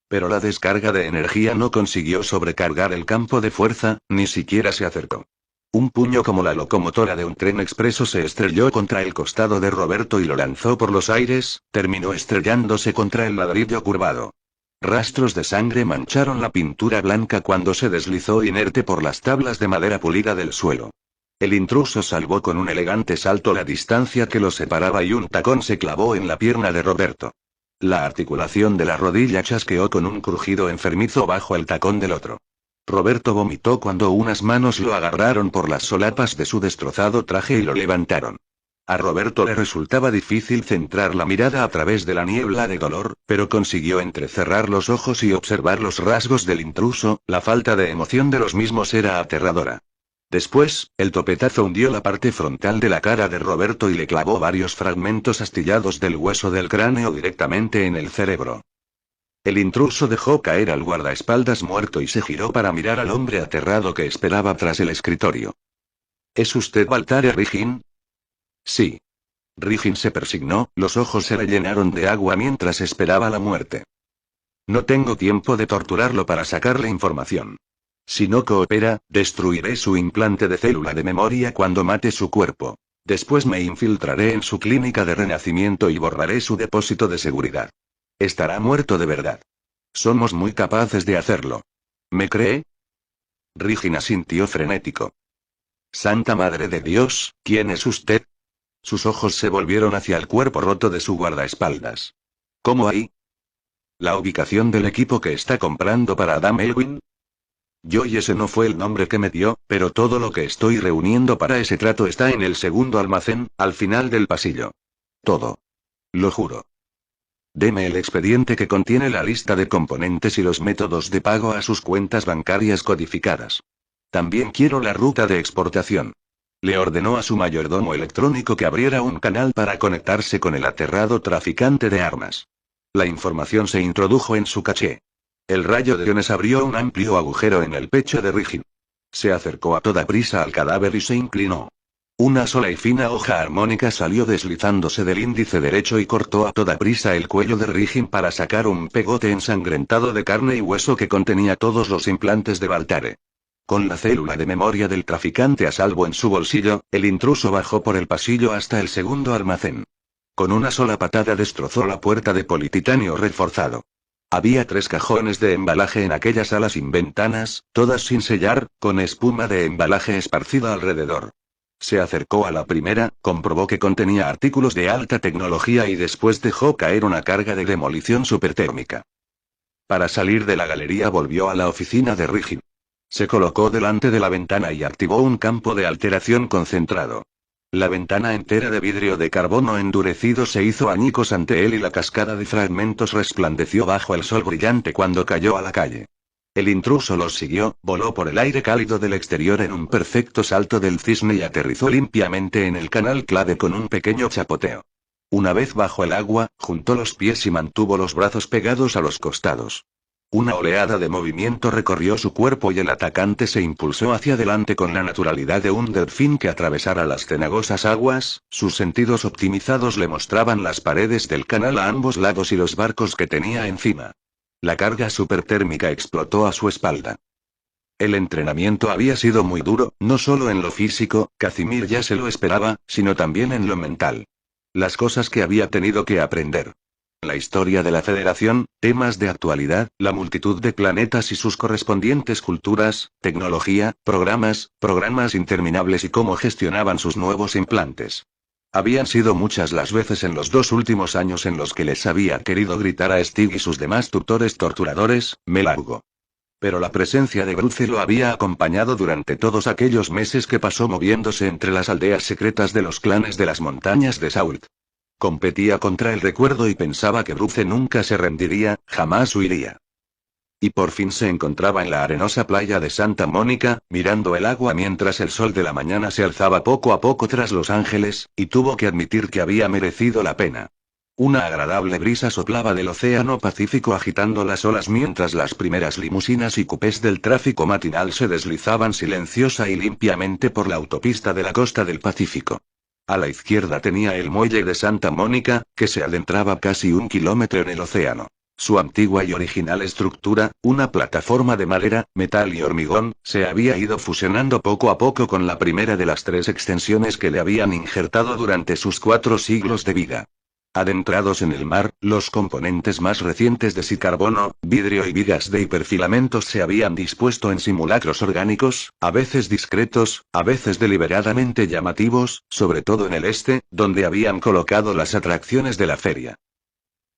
Pero la descarga de energía no consiguió sobrecargar el campo de fuerza, ni siquiera se acercó. Un puño como la locomotora de un tren expreso se estrelló contra el costado de Roberto y lo lanzó por los aires, terminó estrellándose contra el ladrillo curvado. Rastros de sangre mancharon la pintura blanca cuando se deslizó inerte por las tablas de madera pulida del suelo. El intruso salvó con un elegante salto la distancia que lo separaba y un tacón se clavó en la pierna de Roberto. La articulación de la rodilla chasqueó con un crujido enfermizo bajo el tacón del otro. Roberto vomitó cuando unas manos lo agarraron por las solapas de su destrozado traje y lo levantaron. A Roberto le resultaba difícil centrar la mirada a través de la niebla de dolor, pero consiguió entrecerrar los ojos y observar los rasgos del intruso, la falta de emoción de los mismos era aterradora. Después, el topetazo hundió la parte frontal de la cara de Roberto y le clavó varios fragmentos astillados del hueso del cráneo directamente en el cerebro. El intruso dejó caer al guardaespaldas muerto y se giró para mirar al hombre aterrado que esperaba tras el escritorio. ¿Es usted Baltare Rigin? Sí. Rigin se persignó, los ojos se le llenaron de agua mientras esperaba la muerte. No tengo tiempo de torturarlo para sacarle información. Si no coopera, destruiré su implante de célula de memoria cuando mate su cuerpo. Después me infiltraré en su clínica de renacimiento y borraré su depósito de seguridad. Estará muerto de verdad. Somos muy capaces de hacerlo. ¿Me cree? Regina sintió frenético. Santa Madre de Dios, ¿quién es usted? Sus ojos se volvieron hacia el cuerpo roto de su guardaespaldas. ¿Cómo ahí? ¿La ubicación del equipo que está comprando para Adam Elwin? Y ese no fue el nombre que me dio, pero todo lo que estoy reuniendo para ese trato está en el segundo almacén, al final del pasillo. Todo. Lo juro. Deme el expediente que contiene la lista de componentes y los métodos de pago a sus cuentas bancarias codificadas. También quiero la ruta de exportación. Le ordenó a su mayordomo electrónico que abriera un canal para conectarse con el aterrado traficante de armas. La información se introdujo en su caché. El rayo de iones abrió un amplio agujero en el pecho de Rigin. Se acercó a toda prisa al cadáver y se inclinó. Una sola y fina hoja armónica salió deslizándose del índice derecho y cortó a toda prisa el cuello de Rigin para sacar un pegote ensangrentado de carne y hueso que contenía todos los implantes de Baltare. Con la célula de memoria del traficante a salvo en su bolsillo, el intruso bajó por el pasillo hasta el segundo almacén. Con una sola patada destrozó la puerta de polititanio reforzado. Había 3 cajones de embalaje en aquella sala sin ventanas, todas sin sellar, con espuma de embalaje esparcida alrededor. Se acercó a la primera, comprobó que contenía artículos de alta tecnología y después dejó caer una carga de demolición supertérmica. Para salir de la galería volvió a la oficina de Rigin. Se colocó delante de la ventana y activó un campo de alteración concentrado. La ventana entera de vidrio de carbono endurecido se hizo añicos ante él y la cascada de fragmentos resplandeció bajo el sol brillante cuando cayó a la calle. El intruso los siguió, voló por el aire cálido del exterior en un perfecto salto del cisne y aterrizó limpiamente en el canal clave con un pequeño chapoteo. Una vez bajo el agua, juntó los pies y mantuvo los brazos pegados a los costados. Una oleada de movimiento recorrió su cuerpo y el atacante se impulsó hacia adelante con la naturalidad de un delfín que atravesara las cenagosas aguas, sus sentidos optimizados le mostraban las paredes del canal a ambos lados y los barcos que tenía encima. La carga supertérmica explotó a su espalda. El entrenamiento había sido muy duro, no solo en lo físico, Casimir ya se lo esperaba, sino también en lo mental. Las cosas que había tenido que aprender. La historia de la Federación, temas de actualidad, la multitud de planetas y sus correspondientes culturas, tecnología, programas interminables y cómo gestionaban sus nuevos implantes. Habían sido muchas las veces en los 2 últimos años en los que les había querido gritar a Stig y sus demás tutores torturadores, me largo. Pero la presencia de Bruce lo había acompañado durante todos aquellos meses que pasó moviéndose entre las aldeas secretas de los clanes de las montañas de Sault. Competía contra el recuerdo y pensaba que Bruce nunca se rendiría, jamás huiría. Y por fin se encontraba en la arenosa playa de Santa Mónica, mirando el agua mientras el sol de la mañana se alzaba poco a poco tras Los Ángeles, y tuvo que admitir que había merecido la pena. Una agradable brisa soplaba del océano Pacífico agitando las olas mientras las primeras limusinas y cupés del tráfico matinal se deslizaban silenciosa y limpiamente por la autopista de la costa del Pacífico. A la izquierda tenía el muelle de Santa Mónica, que se adentraba casi 1 kilómetro en el océano. Su antigua y original estructura, una plataforma de madera, metal y hormigón, se había ido fusionando poco a poco con la primera de las 3 extensiones que le habían injertado durante sus 4 siglos de vida. Adentrados en el mar, los componentes más recientes de carbono, vidrio y vigas de hiperfilamentos se habían dispuesto en simulacros orgánicos, a veces discretos, a veces deliberadamente llamativos, sobre todo en el este, donde habían colocado las atracciones de la feria.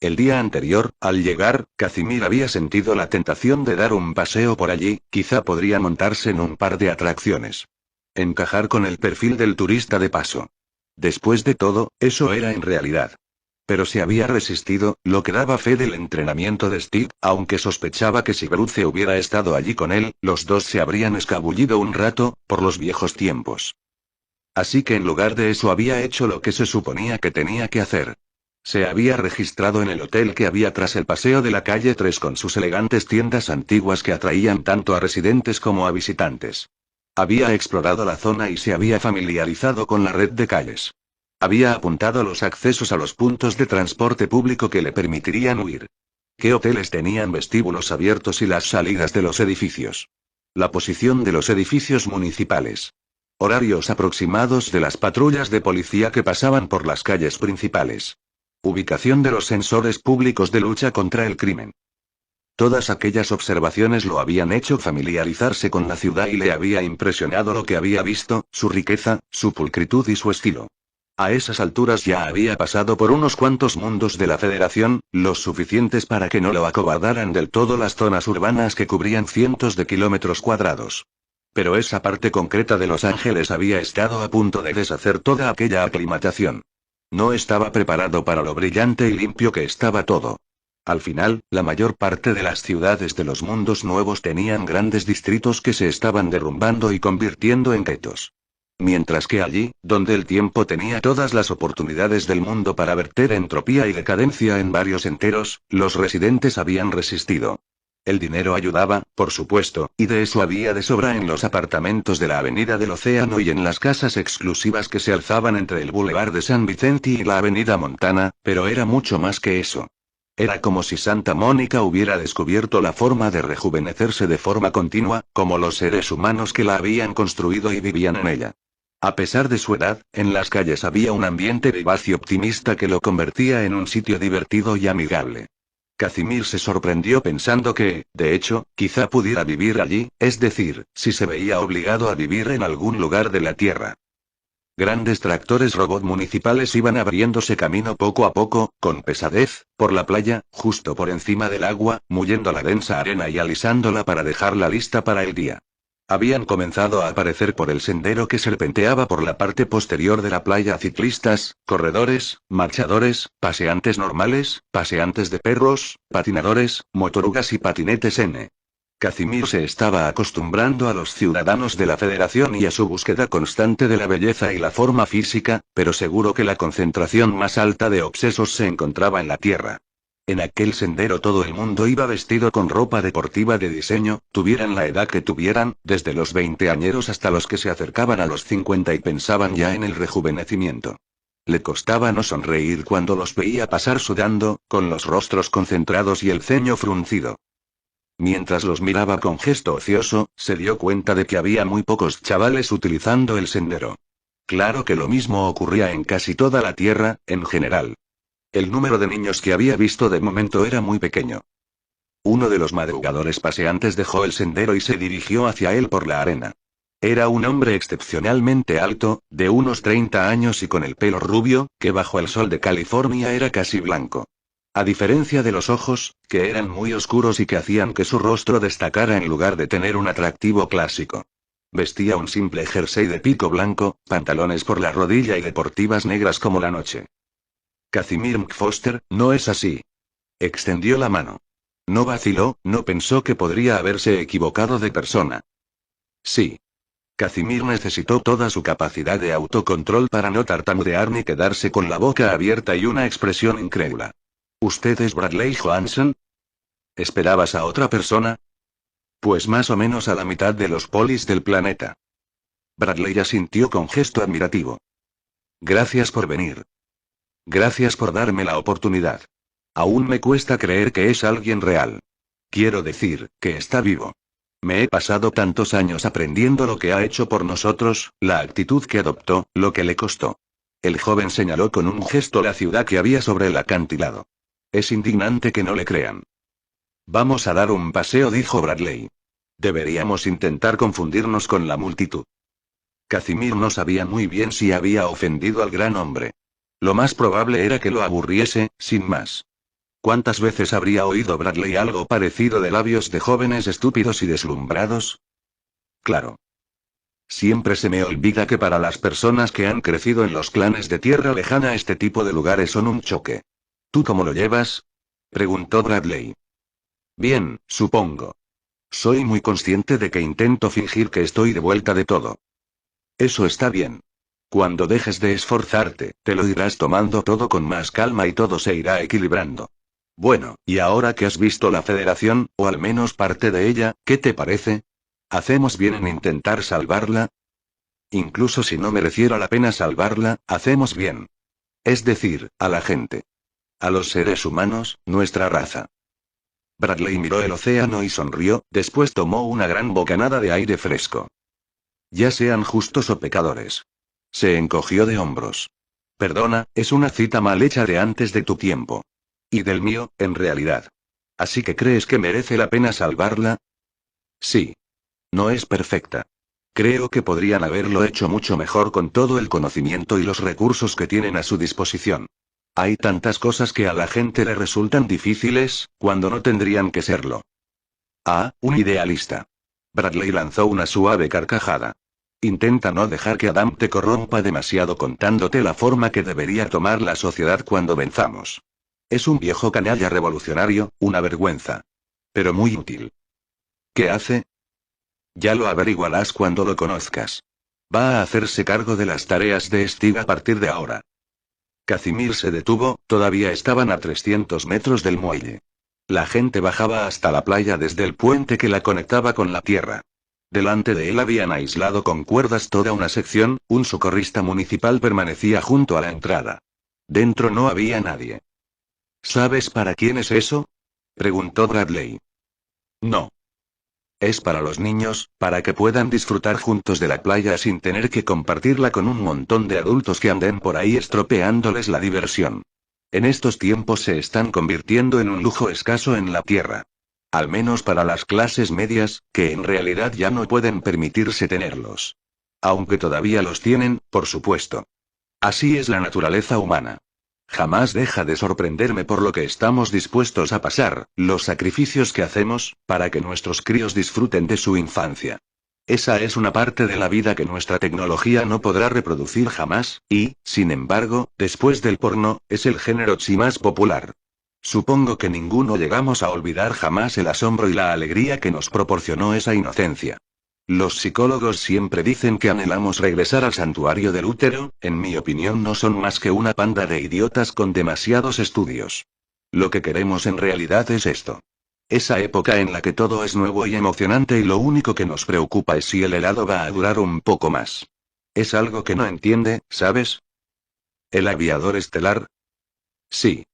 El día anterior, al llegar, Casimir había sentido la tentación de dar un paseo por allí, quizá podría montarse en un par de atracciones. Encajar con el perfil del turista de paso. Después de todo, eso era en realidad. Pero se había resistido, lo que daba fe del entrenamiento de Steve, aunque sospechaba que si Bruce hubiera estado allí con él, los dos se habrían escabullido un rato, por los viejos tiempos. Así que en lugar de eso había hecho lo que se suponía que tenía que hacer. Se había registrado en el hotel que había tras el paseo de la calle 3 con sus elegantes tiendas antiguas que atraían tanto a residentes como a visitantes. Había explorado la zona y se había familiarizado con la red de calles. Había apuntado los accesos a los puntos de transporte público que le permitirían huir. ¿Qué hoteles tenían vestíbulos abiertos y las salidas de los edificios? La posición de los edificios municipales. Horarios aproximados de las patrullas de policía que pasaban por las calles principales. Ubicación de los sensores públicos de lucha contra el crimen. Todas aquellas observaciones lo habían hecho familiarizarse con la ciudad y le había impresionado lo que había visto, su riqueza, su pulcritud y su estilo. A esas alturas ya había pasado por unos cuantos mundos de la Federación, los suficientes para que no lo acobardaran del todo las zonas urbanas que cubrían cientos de kilómetros cuadrados. Pero esa parte concreta de Los Ángeles había estado a punto de deshacer toda aquella aclimatación. No estaba preparado para lo brillante y limpio que estaba todo. Al final, la mayor parte de las ciudades de los mundos nuevos tenían grandes distritos que se estaban derrumbando y convirtiendo en guetos. Mientras que allí, donde el tiempo tenía todas las oportunidades del mundo para verter entropía y decadencia en barrios enteros, los residentes habían resistido. El dinero ayudaba, por supuesto, y de eso había de sobra en los apartamentos de la Avenida del Océano y en las casas exclusivas que se alzaban entre el Boulevard de San Vicente y la Avenida Montana, pero era mucho más que eso. Era como si Santa Mónica hubiera descubierto la forma de rejuvenecerse de forma continua, como los seres humanos que la habían construido y vivían en ella. A pesar de su edad, en las calles había un ambiente vivaz y optimista que lo convertía en un sitio divertido y amigable. Casimir se sorprendió pensando que, de hecho, quizá pudiera vivir allí, es decir, si se veía obligado a vivir en algún lugar de la Tierra. Grandes tractores robot municipales iban abriéndose camino poco a poco, con pesadez, por la playa, justo por encima del agua, mollendo la densa arena y alisándola para dejarla lista para el día. Habían comenzado a aparecer por el sendero que serpenteaba por la parte posterior de la playa ciclistas, corredores, marchadores, paseantes normales, paseantes de perros, patinadores, motorugas y patinetes N. Casimir se estaba acostumbrando a los ciudadanos de la Federación y a su búsqueda constante de la belleza y la forma física, pero seguro que la concentración más alta de obsesos se encontraba en la Tierra. En aquel sendero todo el mundo iba vestido con ropa deportiva de diseño, tuvieran la edad que tuvieran, desde los 20añeros hasta los que se acercaban a los 50 y pensaban ya en el rejuvenecimiento. Le costaba no sonreír cuando los veía pasar sudando, con los rostros concentrados y el ceño fruncido. Mientras los miraba con gesto ocioso, se dio cuenta de que había muy pocos chavales utilizando el sendero. Claro que lo mismo ocurría en casi toda la Tierra, en general. El número de niños que había visto de momento era muy pequeño. Uno de los madrugadores paseantes dejó el sendero y se dirigió hacia él por la arena. Era un hombre excepcionalmente alto, de unos 30 años y con el pelo rubio, que bajo el sol de California era casi blanco. A diferencia de los ojos, que eran muy oscuros y que hacían que su rostro destacara en lugar de tener un atractivo clásico. Vestía un simple jersey de pico blanco, pantalones por la rodilla y deportivas negras como la noche. Casimir McFoster, no es así. Extendió la mano. No vaciló, no pensó que podría haberse equivocado de persona. Sí. Casimir necesitó toda su capacidad de autocontrol para no tartamudear ni quedarse con la boca abierta y una expresión incrédula. ¿Usted es Bradley Johansson? ¿Esperabas a otra persona? Pues más o menos a la mitad de los polis del planeta. Bradley asintió con gesto admirativo. Gracias por venir. Gracias por darme la oportunidad. Aún me cuesta creer que es alguien real. Quiero decir, que está vivo. Me he pasado tantos años aprendiendo lo que ha hecho por nosotros, la actitud que adoptó, lo que le costó. El joven señaló con un gesto la ciudad que había sobre el acantilado. Es indignante que no le crean. Vamos a dar un paseo, dijo Bradley. Deberíamos intentar confundirnos con la multitud. Casimir no sabía muy bien si había ofendido al gran hombre. Lo más probable era que lo aburriese, sin más. ¿Cuántas veces habría oído Bradley algo parecido de labios de jóvenes estúpidos y deslumbrados? Claro. Siempre se me olvida que para las personas que han crecido en los clanes de tierra lejana este tipo de lugares son un choque. ¿Tú cómo lo llevas? Preguntó Bradley. Bien, supongo. Soy muy consciente de que intento fingir que estoy de vuelta de todo. Eso está bien. Cuando dejes de esforzarte, te lo irás tomando todo con más calma y todo se irá equilibrando. Bueno, y ahora que has visto la Federación, o al menos parte de ella, ¿qué te parece? ¿Hacemos bien en intentar salvarla? Incluso si no mereciera la pena salvarla, hacemos bien. Es decir, a la gente. A los seres humanos, nuestra raza. Bradley miró el océano y sonrió, después tomó una gran bocanada de aire fresco. Ya sean justos o pecadores. Se encogió de hombros. Perdona, es una cita mal hecha de antes de tu tiempo. Y del mío, en realidad. ¿Así que crees que merece la pena salvarla? Sí. No es perfecta. Creo que podrían haberlo hecho mucho mejor con todo el conocimiento y los recursos que tienen a su disposición. Hay tantas cosas que a la gente le resultan difíciles, cuando no tendrían que serlo. Ah, un idealista. Bradley lanzó una suave carcajada. Intenta no dejar que Adam te corrompa demasiado contándote la forma que debería tomar la sociedad cuando venzamos. Es un viejo canalla revolucionario, una vergüenza. Pero muy útil. ¿Qué hace? Ya lo averiguarás cuando lo conozcas. Va a hacerse cargo de las tareas de Steve a partir de ahora. Casimir se detuvo, todavía estaban a 300 metros del muelle. La gente bajaba hasta la playa desde el puente que la conectaba con la tierra. Delante de él habían aislado con cuerdas toda una sección, un socorrista municipal permanecía junto a la entrada. Dentro no había nadie. ¿Sabes para quién es eso? Preguntó Bradley. No. Es para los niños, para que puedan disfrutar juntos de la playa sin tener que compartirla con un montón de adultos que anden por ahí estropeándoles la diversión. En estos tiempos se están convirtiendo en un lujo escaso en la tierra. Al menos para las clases medias, que en realidad ya no pueden permitirse tenerlos. Aunque todavía los tienen, por supuesto. Así es la naturaleza humana. Jamás deja de sorprenderme por lo que estamos dispuestos a pasar, los sacrificios que hacemos, para que nuestros críos disfruten de su infancia. Esa es una parte de la vida que nuestra tecnología no podrá reproducir jamás, y, sin embargo, después del porno, es el género chi más popular. Supongo que ninguno llegamos a olvidar jamás el asombro y la alegría que nos proporcionó esa inocencia. Los psicólogos siempre dicen que anhelamos regresar al santuario del útero, en mi opinión no son más que una panda de idiotas con demasiados estudios. Lo que queremos en realidad es esto. Esa época en la que todo es nuevo y emocionante y lo único que nos preocupa es si el helado va a durar un poco más. Es algo que no entiende, ¿sabes? ¿El aviador estelar? Sí.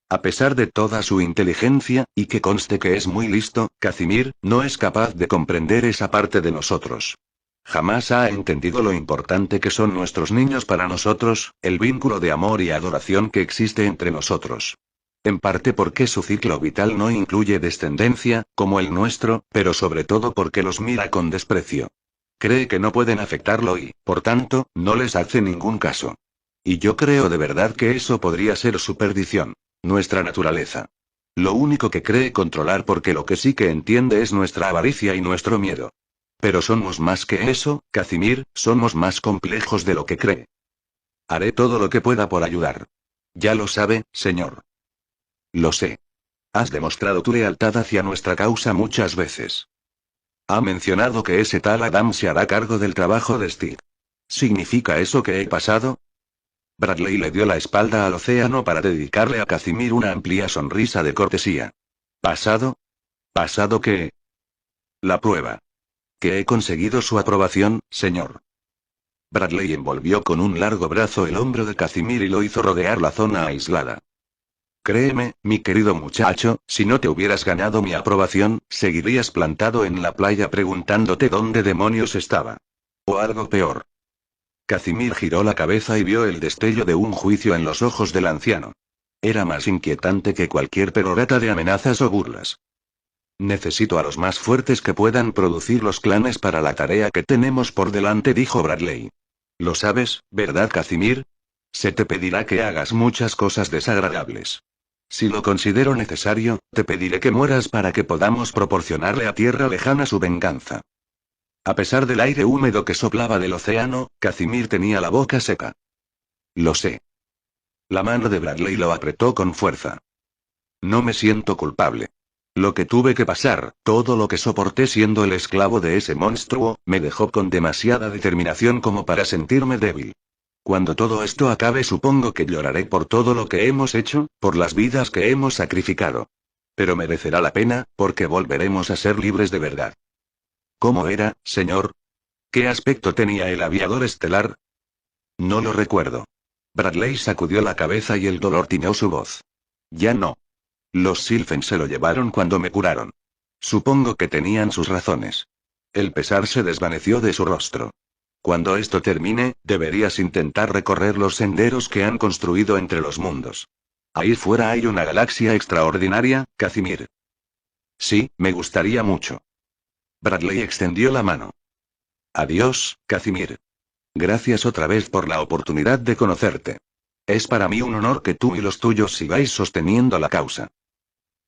A pesar de toda su inteligencia, y que conste que es muy listo, Casimir no es capaz de comprender esa parte de nosotros. Jamás ha entendido lo importante que son nuestros niños para nosotros, el vínculo de amor y adoración que existe entre nosotros. En parte porque su ciclo vital no incluye descendencia, como el nuestro, pero sobre todo porque los mira con desprecio. Cree que no pueden afectarlo y, por tanto, no les hace ningún caso. Y yo creo de verdad que eso podría ser su perdición. Nuestra naturaleza. Lo único que cree controlar porque lo que sí que entiende es nuestra avaricia y nuestro miedo. Pero somos más que eso, Casimir, somos más complejos de lo que cree. Haré todo lo que pueda por ayudar. Ya lo sabe, señor. Lo sé. Has demostrado tu lealtad hacia nuestra causa muchas veces. Ha mencionado que ese tal Adam se hará cargo del trabajo de Steve. ¿Significa eso que he pasado? Bradley le dio la espalda al océano para dedicarle a Casimir una amplia sonrisa de cortesía. ¿Pasado? ¿Pasado qué? La prueba. Que he conseguido su aprobación, señor. Bradley envolvió con un largo brazo el hombro de Casimir y lo hizo rodear la zona aislada. Créeme, mi querido muchacho, si no te hubieras ganado mi aprobación, seguirías plantado en la playa preguntándote dónde demonios estaba. O algo peor. Casimir giró la cabeza y vio el destello de un juicio en los ojos del anciano. Era más inquietante que cualquier perorata de amenazas o burlas. Necesito a los más fuertes que puedan producir los clanes para la tarea que tenemos por delante, dijo Bradley. Lo sabes, ¿verdad, Casimir? Se te pedirá que hagas muchas cosas desagradables. Si lo considero necesario, te pediré que mueras para que podamos proporcionarle a Tierra Lejana su venganza. A pesar del aire húmedo que soplaba del océano, Casimir tenía la boca seca. Lo sé. La mano de Bradley lo apretó con fuerza. No me siento culpable. Lo que tuve que pasar, todo lo que soporté siendo el esclavo de ese monstruo, me dejó con demasiada determinación como para sentirme débil. Cuando todo esto acabe supongo que lloraré por todo lo que hemos hecho, por las vidas que hemos sacrificado. Pero merecerá la pena, porque volveremos a ser libres de verdad. ¿Cómo era, señor? ¿Qué aspecto tenía el aviador estelar? No lo recuerdo. Bradley sacudió la cabeza y el dolor tiñó su voz. Ya no. Los Sylphen se lo llevaron cuando me curaron. Supongo que tenían sus razones. El pesar se desvaneció de su rostro. Cuando esto termine, deberías intentar recorrer los senderos que han construido entre los mundos. Ahí fuera hay una galaxia extraordinaria, Casimir. Sí, me gustaría mucho. Bradley extendió la mano. Adiós, Casimir. Gracias otra vez por la oportunidad de conocerte. Es para mí un honor que tú y los tuyos sigáis sosteniendo la causa.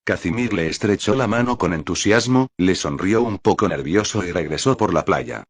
Casimir le estrechó la mano con entusiasmo, le sonrió un poco nervioso y regresó por la playa.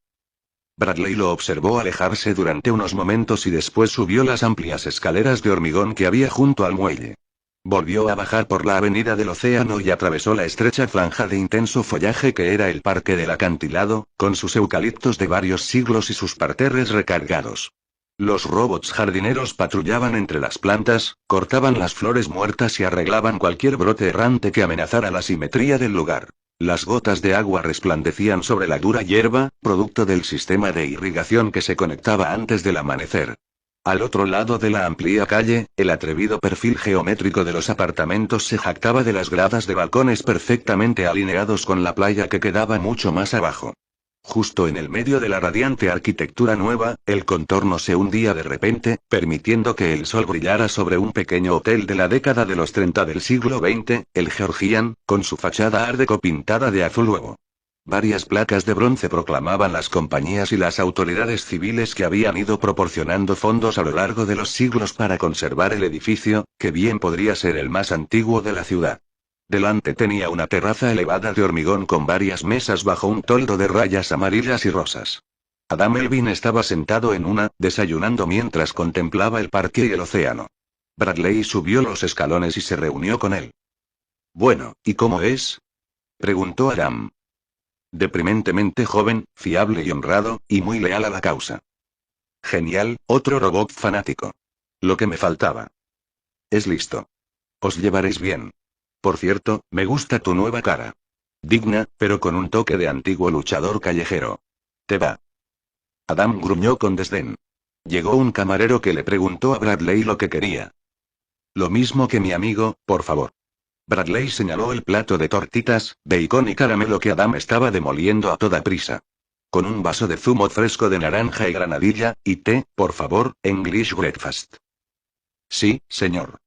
Bradley lo observó alejarse durante unos momentos y después subió las amplias escaleras de hormigón que había junto al muelle. Volvió a bajar por la avenida del océano y atravesó la estrecha franja de intenso follaje que era el parque del acantilado, con sus eucaliptos de varios siglos y sus parterres recargados. Los robots jardineros patrullaban entre las plantas, cortaban las flores muertas y arreglaban cualquier brote errante que amenazara la simetría del lugar. Las gotas de agua resplandecían sobre la dura hierba, producto del sistema de irrigación que se conectaba antes del amanecer. Al otro lado de la amplia calle, el atrevido perfil geométrico de los apartamentos se jactaba de las gradas de balcones perfectamente alineados con la playa que quedaba mucho más abajo. Justo en el medio de la radiante arquitectura nueva, el contorno se hundía de repente, permitiendo que el sol brillara sobre un pequeño hotel de la década de los 30 del siglo XX, el Georgian, con su fachada art deco pintada de azul huevo. Varias placas de bronce proclamaban las compañías y las autoridades civiles que habían ido proporcionando fondos a lo largo de los siglos para conservar el edificio, que bien podría ser el más antiguo de la ciudad. Delante tenía una terraza elevada de hormigón con varias mesas bajo un toldo de rayas amarillas y rosas. Adam Elvin estaba sentado en una, desayunando mientras contemplaba el parque y el océano. Bradley subió los escalones y se reunió con él. Bueno, ¿y cómo es? Preguntó Adam. Deprimentemente joven, fiable y honrado, y muy leal a la causa. Genial, otro robot fanático. Lo que me faltaba. Es listo. Os llevaréis bien. Por cierto, me gusta tu nueva cara. Digna, pero con un toque de antiguo luchador callejero. ¿Te va? Adam gruñó con desdén. Llegó un camarero que le preguntó a Bradley lo que quería. Lo mismo que mi amigo, por favor. Bradley señaló el plato de tortitas, bacon y caramelo que Adam estaba demoliendo a toda prisa. Con un vaso de zumo fresco de naranja y granadilla, y té, por favor, English breakfast. Sí, señor.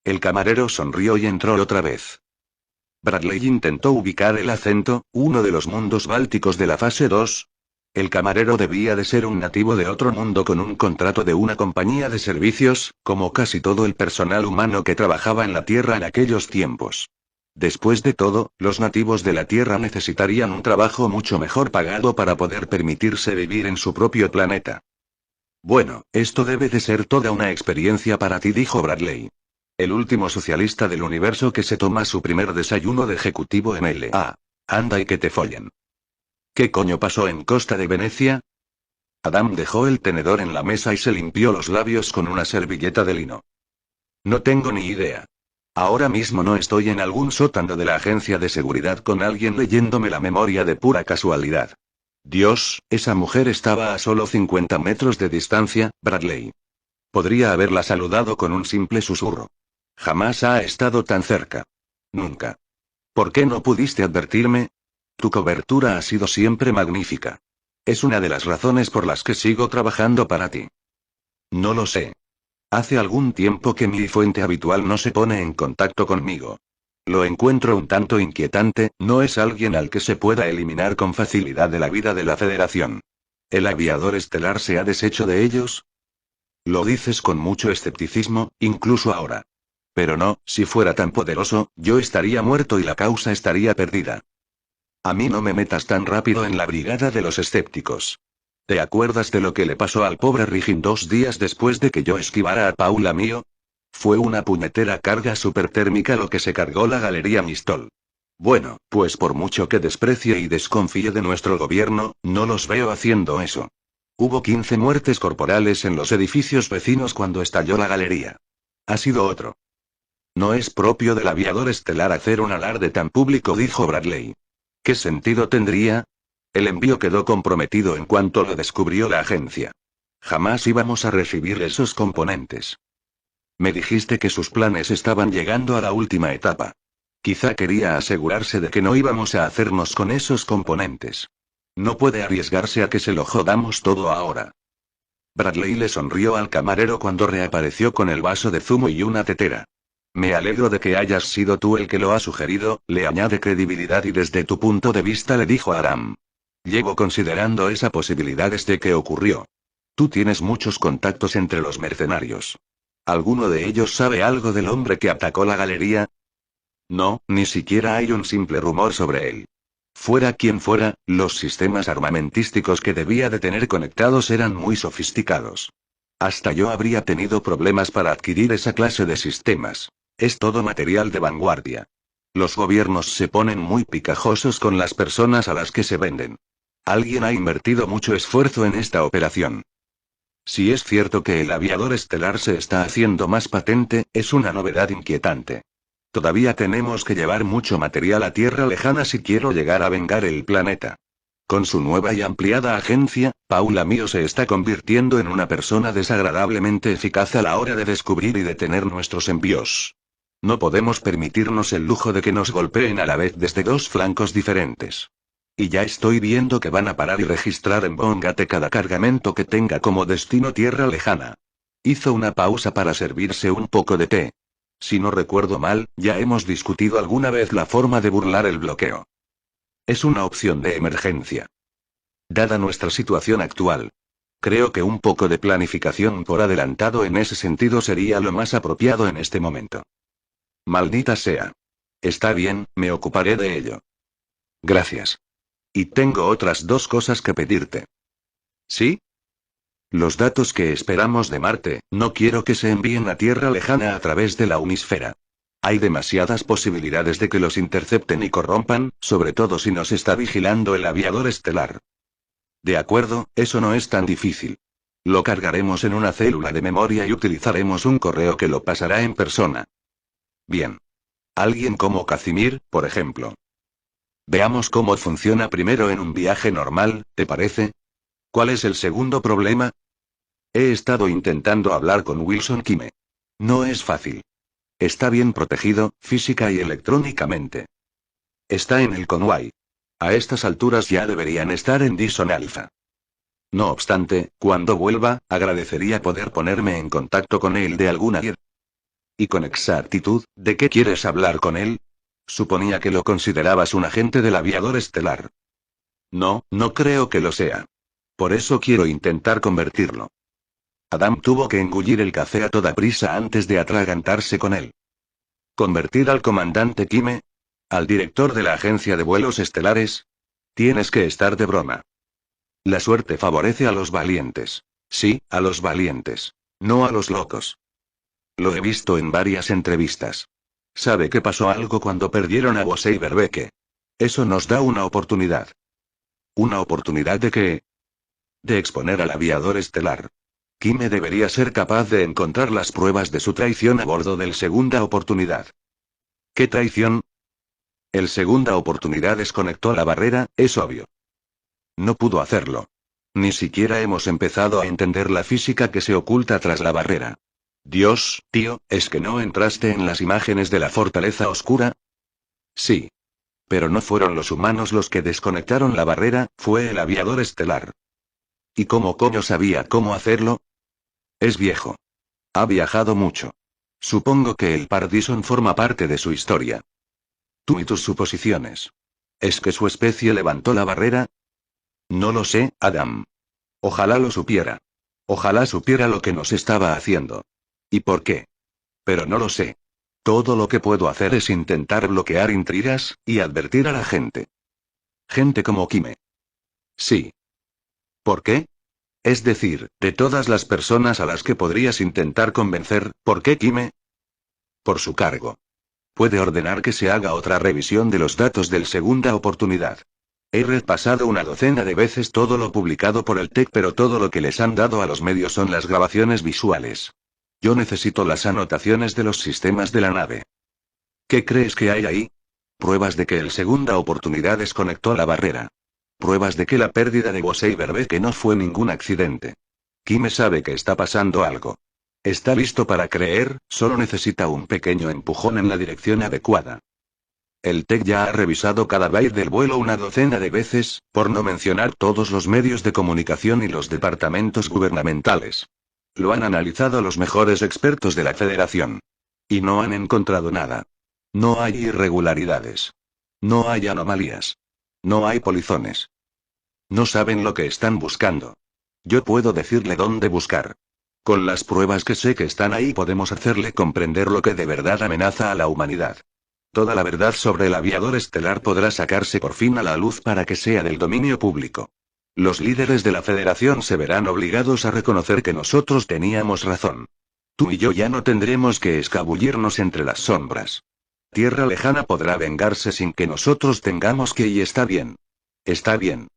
El camarero sonrió y entró otra vez. Bradley intentó ubicar el acento, uno de los mundos bálticos de la fase 2. El camarero debía de ser un nativo de otro mundo con un contrato de una compañía de servicios, como casi todo el personal humano que trabajaba en la Tierra en aquellos tiempos. Después de todo, los nativos de la Tierra necesitarían un trabajo mucho mejor pagado para poder permitirse vivir en su propio planeta. Bueno, esto debe de ser toda una experiencia para ti, dijo Bradley. El último socialista del universo que se toma su primer desayuno de ejecutivo en LA. Anda y que te follen. ¿Qué coño pasó en Costa de Venecia? Adam dejó el tenedor en la mesa y se limpió los labios con una servilleta de lino. No tengo ni idea. Ahora mismo no estoy en algún sótano de la agencia de seguridad con alguien leyéndome la memoria de pura casualidad. Dios, esa mujer estaba a solo 50 metros de distancia, Bradley. Podría haberla saludado con un simple susurro. Jamás ha estado tan cerca. Nunca. ¿Por qué no pudiste advertirme? Tu cobertura ha sido siempre magnífica. Es una de las razones por las que sigo trabajando para ti. No lo sé. Hace algún tiempo que mi fuente habitual no se pone en contacto conmigo. Lo encuentro un tanto inquietante, no es alguien al que se pueda eliminar con facilidad de la vida de la Federación. ¿El aviador estelar se ha deshecho de ellos? Lo dices con mucho escepticismo, incluso ahora. Pero no, si fuera tan poderoso, yo estaría muerto y la causa estaría perdida. A mí no me metas tan rápido en la brigada de los escépticos. ¿Te acuerdas de lo que le pasó al pobre Rigin 2 días después de que yo esquivara a Paula mío? Fue una puñetera carga supertérmica lo que se cargó la galería Mistol. Bueno, pues por mucho que desprecie y desconfíe de nuestro gobierno, no los veo haciendo eso. Hubo 15 muertes corporales en los edificios vecinos cuando estalló la galería. Ha sido otro. No es propio del aviador estelar hacer un alarde tan público, dijo Bradley. ¿Qué sentido tendría? El envío quedó comprometido en cuanto lo descubrió la agencia. Jamás íbamos a recibir esos componentes. Me dijiste que sus planes estaban llegando a la última etapa. Quizá quería asegurarse de que no íbamos a hacernos con esos componentes. No puede arriesgarse a que se lo jodamos todo ahora. Bradley le sonrió al camarero cuando reapareció con el vaso de zumo y una tetera. Me alegro de que hayas sido tú el que lo ha sugerido, le añade credibilidad y desde tu punto de vista le dijo a Aram. Llevo considerando esa posibilidad desde que ocurrió. Tú tienes muchos contactos entre los mercenarios. ¿Alguno de ellos sabe algo del hombre que atacó la galería? No, ni siquiera hay un simple rumor sobre él. Fuera quien fuera, los sistemas armamentísticos que debía de tener conectados eran muy sofisticados. Hasta yo habría tenido problemas para adquirir esa clase de sistemas. Es todo material de vanguardia. Los gobiernos se ponen muy picajosos con las personas a las que se venden. Alguien ha invertido mucho esfuerzo en esta operación. Si es cierto que el aviador estelar se está haciendo más patente, es una novedad inquietante. Todavía tenemos que llevar mucho material a Tierra Lejana si quiero llegar a vengar el planeta. Con su nueva y ampliada agencia, Paula Mio se está convirtiendo en una persona desagradablemente eficaz a la hora de descubrir y detener nuestros envíos. No podemos permitirnos el lujo de que nos golpeen a la vez desde dos flancos diferentes. Y ya estoy viendo que van a parar y registrar en Bongate cada cargamento que tenga como destino Tierra Lejana. Hizo una pausa para servirse un poco de té. Si no recuerdo mal, ya hemos discutido alguna vez la forma de burlar el bloqueo. Es una opción de emergencia. Dada nuestra situación actual, creo que un poco de planificación por adelantado en ese sentido sería lo más apropiado en este momento. Maldita sea. Está bien, me ocuparé de ello. Gracias. Y tengo otras dos cosas que pedirte. ¿Sí? Los datos que esperamos de Marte, no quiero que se envíen a Tierra Lejana a través de la Unisfera. Hay demasiadas posibilidades de que los intercepten y corrompan, sobre todo si nos está vigilando el aviador estelar. De acuerdo, eso no es tan difícil. Lo cargaremos en una célula de memoria y utilizaremos un correo que lo pasará en persona. Bien. Alguien como Casimir, por ejemplo. Veamos cómo funciona primero en un viaje normal, ¿te parece? ¿Cuál es el segundo problema? He estado intentando hablar con Wilson Kime. No es fácil. Está bien protegido, física y electrónicamente. Está en el Conway. A estas alturas ya deberían estar en Dyson Alpha. No obstante, cuando vuelva, agradecería poder ponerme en contacto con él de alguna manera. Y con exactitud, ¿de qué quieres hablar con él? Suponía que lo considerabas un agente del aviador estelar. No, no creo que lo sea. Por eso quiero intentar convertirlo. Adam tuvo que engullir el café a toda prisa antes de atragantarse con él. ¿Convertir al comandante Kime? ¿Al director de la agencia de vuelos estelares? Tienes que estar de broma. La suerte favorece a los valientes. Sí, a los valientes. No a los locos. Lo he visto en varias entrevistas. Sabe que pasó algo cuando perdieron a Bosei Berbeke. Eso nos da una oportunidad. ¿Una oportunidad de qué? De exponer al aviador estelar. Kime debería ser capaz de encontrar las pruebas de su traición a bordo del Segunda Oportunidad. ¿Qué traición? El Segunda Oportunidad desconectó la barrera, es obvio. No pudo hacerlo. Ni siquiera hemos empezado a entender la física que se oculta tras la barrera. Dios, tío, ¿es que no entraste en las imágenes de la fortaleza oscura? Sí. Pero no fueron los humanos los que desconectaron la barrera, fue el aviador estelar. ¿Y cómo coño sabía cómo hacerlo? Es viejo. Ha viajado mucho. Supongo que el Pardison forma parte de su historia. Tú y tus suposiciones. ¿Es que su especie levantó la barrera? No lo sé, Adam. Ojalá lo supiera. Ojalá supiera lo que nos estaba haciendo. ¿Y por qué? Pero no lo sé. Todo lo que puedo hacer es intentar bloquear intrigas, y advertir a la gente. Gente como Kime. Sí. ¿Por qué? Es decir, de todas las personas a las que podrías intentar convencer, ¿por qué Kime? Por su cargo. Puede ordenar que se haga otra revisión de los datos del Segunda Oportunidad. He repasado una docena de veces todo lo publicado por el TEC, pero todo lo que les han dado a los medios son las grabaciones visuales. Yo necesito las anotaciones de los sistemas de la nave. ¿Qué crees que hay ahí? Pruebas de que el Segunda Oportunidad desconectó la barrera. Pruebas de que la pérdida de Bosei Berbeke no fue ningún accidente. Kime sabe que está pasando algo. Está listo para creer, solo necesita un pequeño empujón en la dirección adecuada. El TEC ya ha revisado cada byte del vuelo una docena de veces, por no mencionar todos los medios de comunicación y los departamentos gubernamentales. Lo han analizado los mejores expertos de la Federación. Y no han encontrado nada. No hay irregularidades. No hay anomalías. No hay polizones. No saben lo que están buscando. Yo puedo decirle dónde buscar. Con las pruebas que sé que están ahí podemos hacerle comprender lo que de verdad amenaza a la humanidad. Toda la verdad sobre el aviador estelar podrá sacarse por fin a la luz para que sea del dominio público. Los líderes de la Federación se verán obligados a reconocer que nosotros teníamos razón. Tú y yo ya no tendremos que escabullirnos entre las sombras. Tierra lejana podrá vengarse sin que nosotros tengamos que, y está bien. Está bien.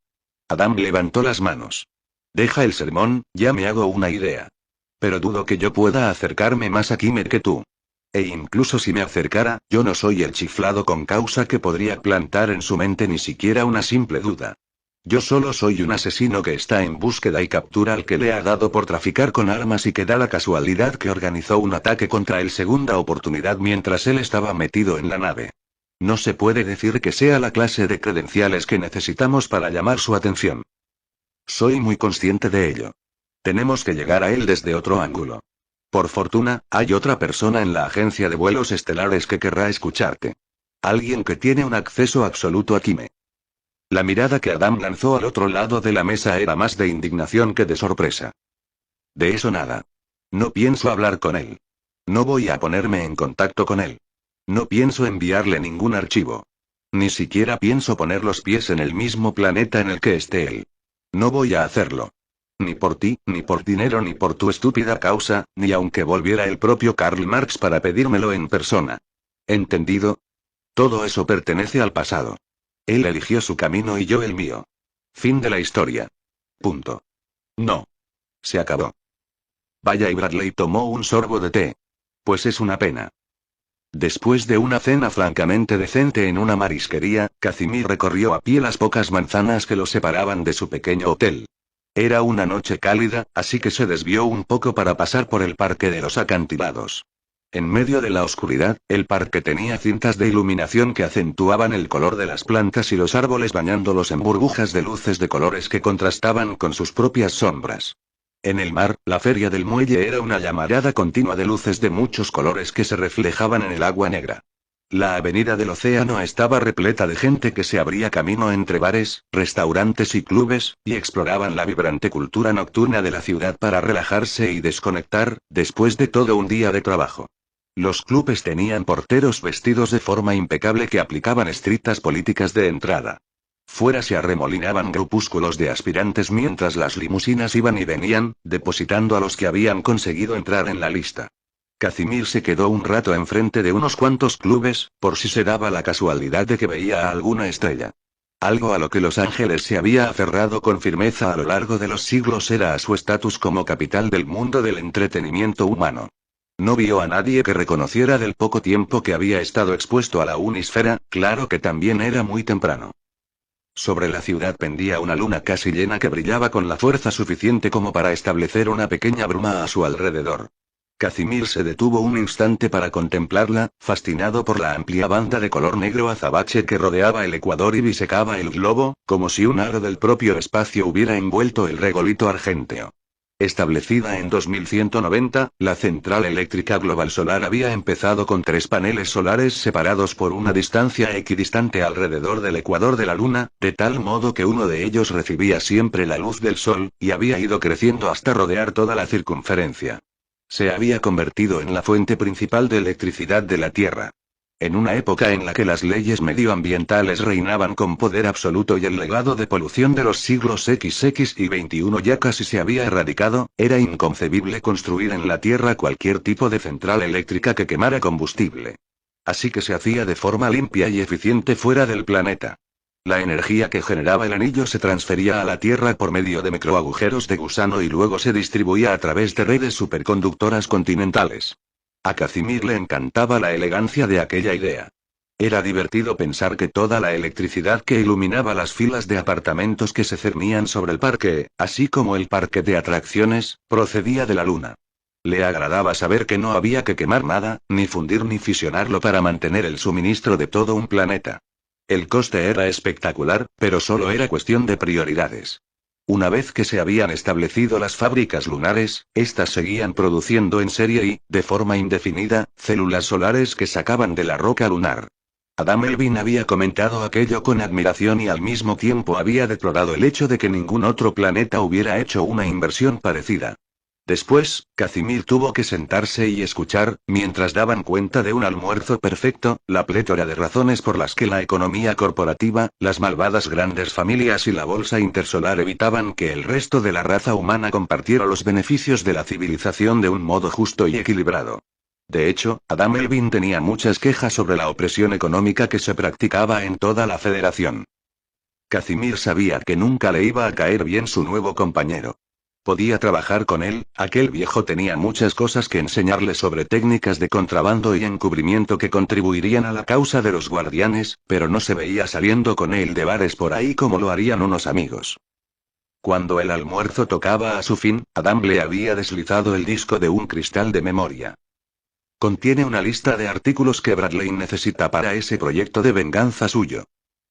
Adam levantó las manos. Deja el sermón, ya me hago una idea. Pero dudo que yo pueda acercarme más a Kimmer que tú. E incluso si me acercara, yo no soy el chiflado con causa que podría plantar en su mente ni siquiera una simple duda. Yo solo soy un asesino que está en búsqueda y captura al que le ha dado por traficar con armas y que da la casualidad que organizó un ataque contra él segunda oportunidad mientras él estaba metido en la nave. No se puede decir que sea la clase de credenciales que necesitamos para llamar su atención. Soy muy consciente de ello. Tenemos que llegar a él desde otro ángulo. Por fortuna, hay otra persona en la agencia de vuelos estelares que querrá escucharte. Alguien que tiene un acceso absoluto a Kime. La mirada que Adam lanzó al otro lado de la mesa era más de indignación que de sorpresa. De eso nada. No pienso hablar con él. No voy a ponerme en contacto con él. No pienso enviarle ningún archivo. Ni siquiera pienso poner los pies en el mismo planeta en el que esté él. No voy a hacerlo. Ni por ti, ni por dinero, ni por tu estúpida causa, ni aunque volviera el propio Karl Marx para pedírmelo en persona. ¿Entendido? Todo eso pertenece al pasado. Él eligió su camino y yo el mío. Fin de la historia. Punto. No. Se acabó. Vaya, y Bradley tomó un sorbo de té. Pues es una pena. Después de una cena francamente decente en una marisquería, Casimir recorrió a pie las pocas manzanas que lo separaban de su pequeño hotel. Era una noche cálida, así que se desvió un poco para pasar por el parque de los acantilados. En medio de la oscuridad, el parque tenía cintas de iluminación que acentuaban el color de las plantas y los árboles bañándolos en burbujas de luces de colores que contrastaban con sus propias sombras. En el mar, la feria del muelle era una llamarada continua de luces de muchos colores que se reflejaban en el agua negra. La avenida del océano estaba repleta de gente que se abría camino entre bares, restaurantes y clubes, y exploraban la vibrante cultura nocturna de la ciudad para relajarse y desconectar, después de todo un día de trabajo. Los clubes tenían porteros vestidos de forma impecable que aplicaban estrictas políticas de entrada. Fuera se arremolinaban grupúsculos de aspirantes mientras las limusinas iban y venían, depositando a los que habían conseguido entrar en la lista. Casimir se quedó un rato enfrente de unos cuantos clubes, por si se daba la casualidad de que veía a alguna estrella. Algo a lo que Los Ángeles se había aferrado con firmeza a lo largo de los siglos era a su estatus como capital del mundo del entretenimiento humano. No vio a nadie que reconociera del poco tiempo que había estado expuesto a la unisfera, claro que también era muy temprano. Sobre la ciudad pendía una luna casi llena que brillaba con la fuerza suficiente como para establecer una pequeña bruma a su alrededor. Casimir se detuvo un instante para contemplarla, fascinado por la amplia banda de color negro azabache que rodeaba el ecuador y bisecaba el globo, como si un aro del propio espacio hubiera envuelto el regolito argénteo. Establecida en 2190, la central eléctrica global solar había empezado con 3 paneles solares separados por una distancia equidistante alrededor del ecuador de la Luna, de tal modo que uno de ellos recibía siempre la luz del Sol, y había ido creciendo hasta rodear toda la circunferencia. Se había convertido en la fuente principal de electricidad de la Tierra. En una época en la que las leyes medioambientales reinaban con poder absoluto y el legado de polución de los siglos XX y XXI ya casi se había erradicado, era inconcebible construir en la Tierra cualquier tipo de central eléctrica que quemara combustible. Así que se hacía de forma limpia y eficiente fuera del planeta. La energía que generaba el anillo se transfería a la Tierra por medio de microagujeros de gusano y luego se distribuía a través de redes superconductoras continentales. A Casimir le encantaba la elegancia de aquella idea. Era divertido pensar que toda la electricidad que iluminaba las filas de apartamentos que se cernían sobre el parque, así como el parque de atracciones, procedía de la Luna. Le agradaba saber que no había que quemar nada, ni fundir ni fisionarlo para mantener el suministro de todo un planeta. El coste era espectacular, pero solo era cuestión de prioridades. Una vez que se habían establecido las fábricas lunares, estas seguían produciendo en serie y, de forma indefinida, células solares que sacaban de la roca lunar. Adam Elvin había comentado aquello con admiración y al mismo tiempo había deplorado el hecho de que ningún otro planeta hubiera hecho una inversión parecida. Después, Casimir tuvo que sentarse y escuchar, mientras daban cuenta de un almuerzo perfecto, la plétora de razones por las que la economía corporativa, las malvadas grandes familias y la bolsa intersolar evitaban que el resto de la raza humana compartiera los beneficios de la civilización de un modo justo y equilibrado. De hecho, Adam Elvin tenía muchas quejas sobre la opresión económica que se practicaba en toda la Federación. Casimir sabía que nunca le iba a caer bien su nuevo compañero. Podía trabajar con él, aquel viejo tenía muchas cosas que enseñarle sobre técnicas de contrabando y encubrimiento que contribuirían a la causa de los guardianes, pero no se veía saliendo con él de bares por ahí como lo harían unos amigos. Cuando el almuerzo tocaba a su fin, Adam le había deslizado el disco de un cristal de memoria. Contiene una lista de artículos que Bradley necesita para ese proyecto de venganza suyo.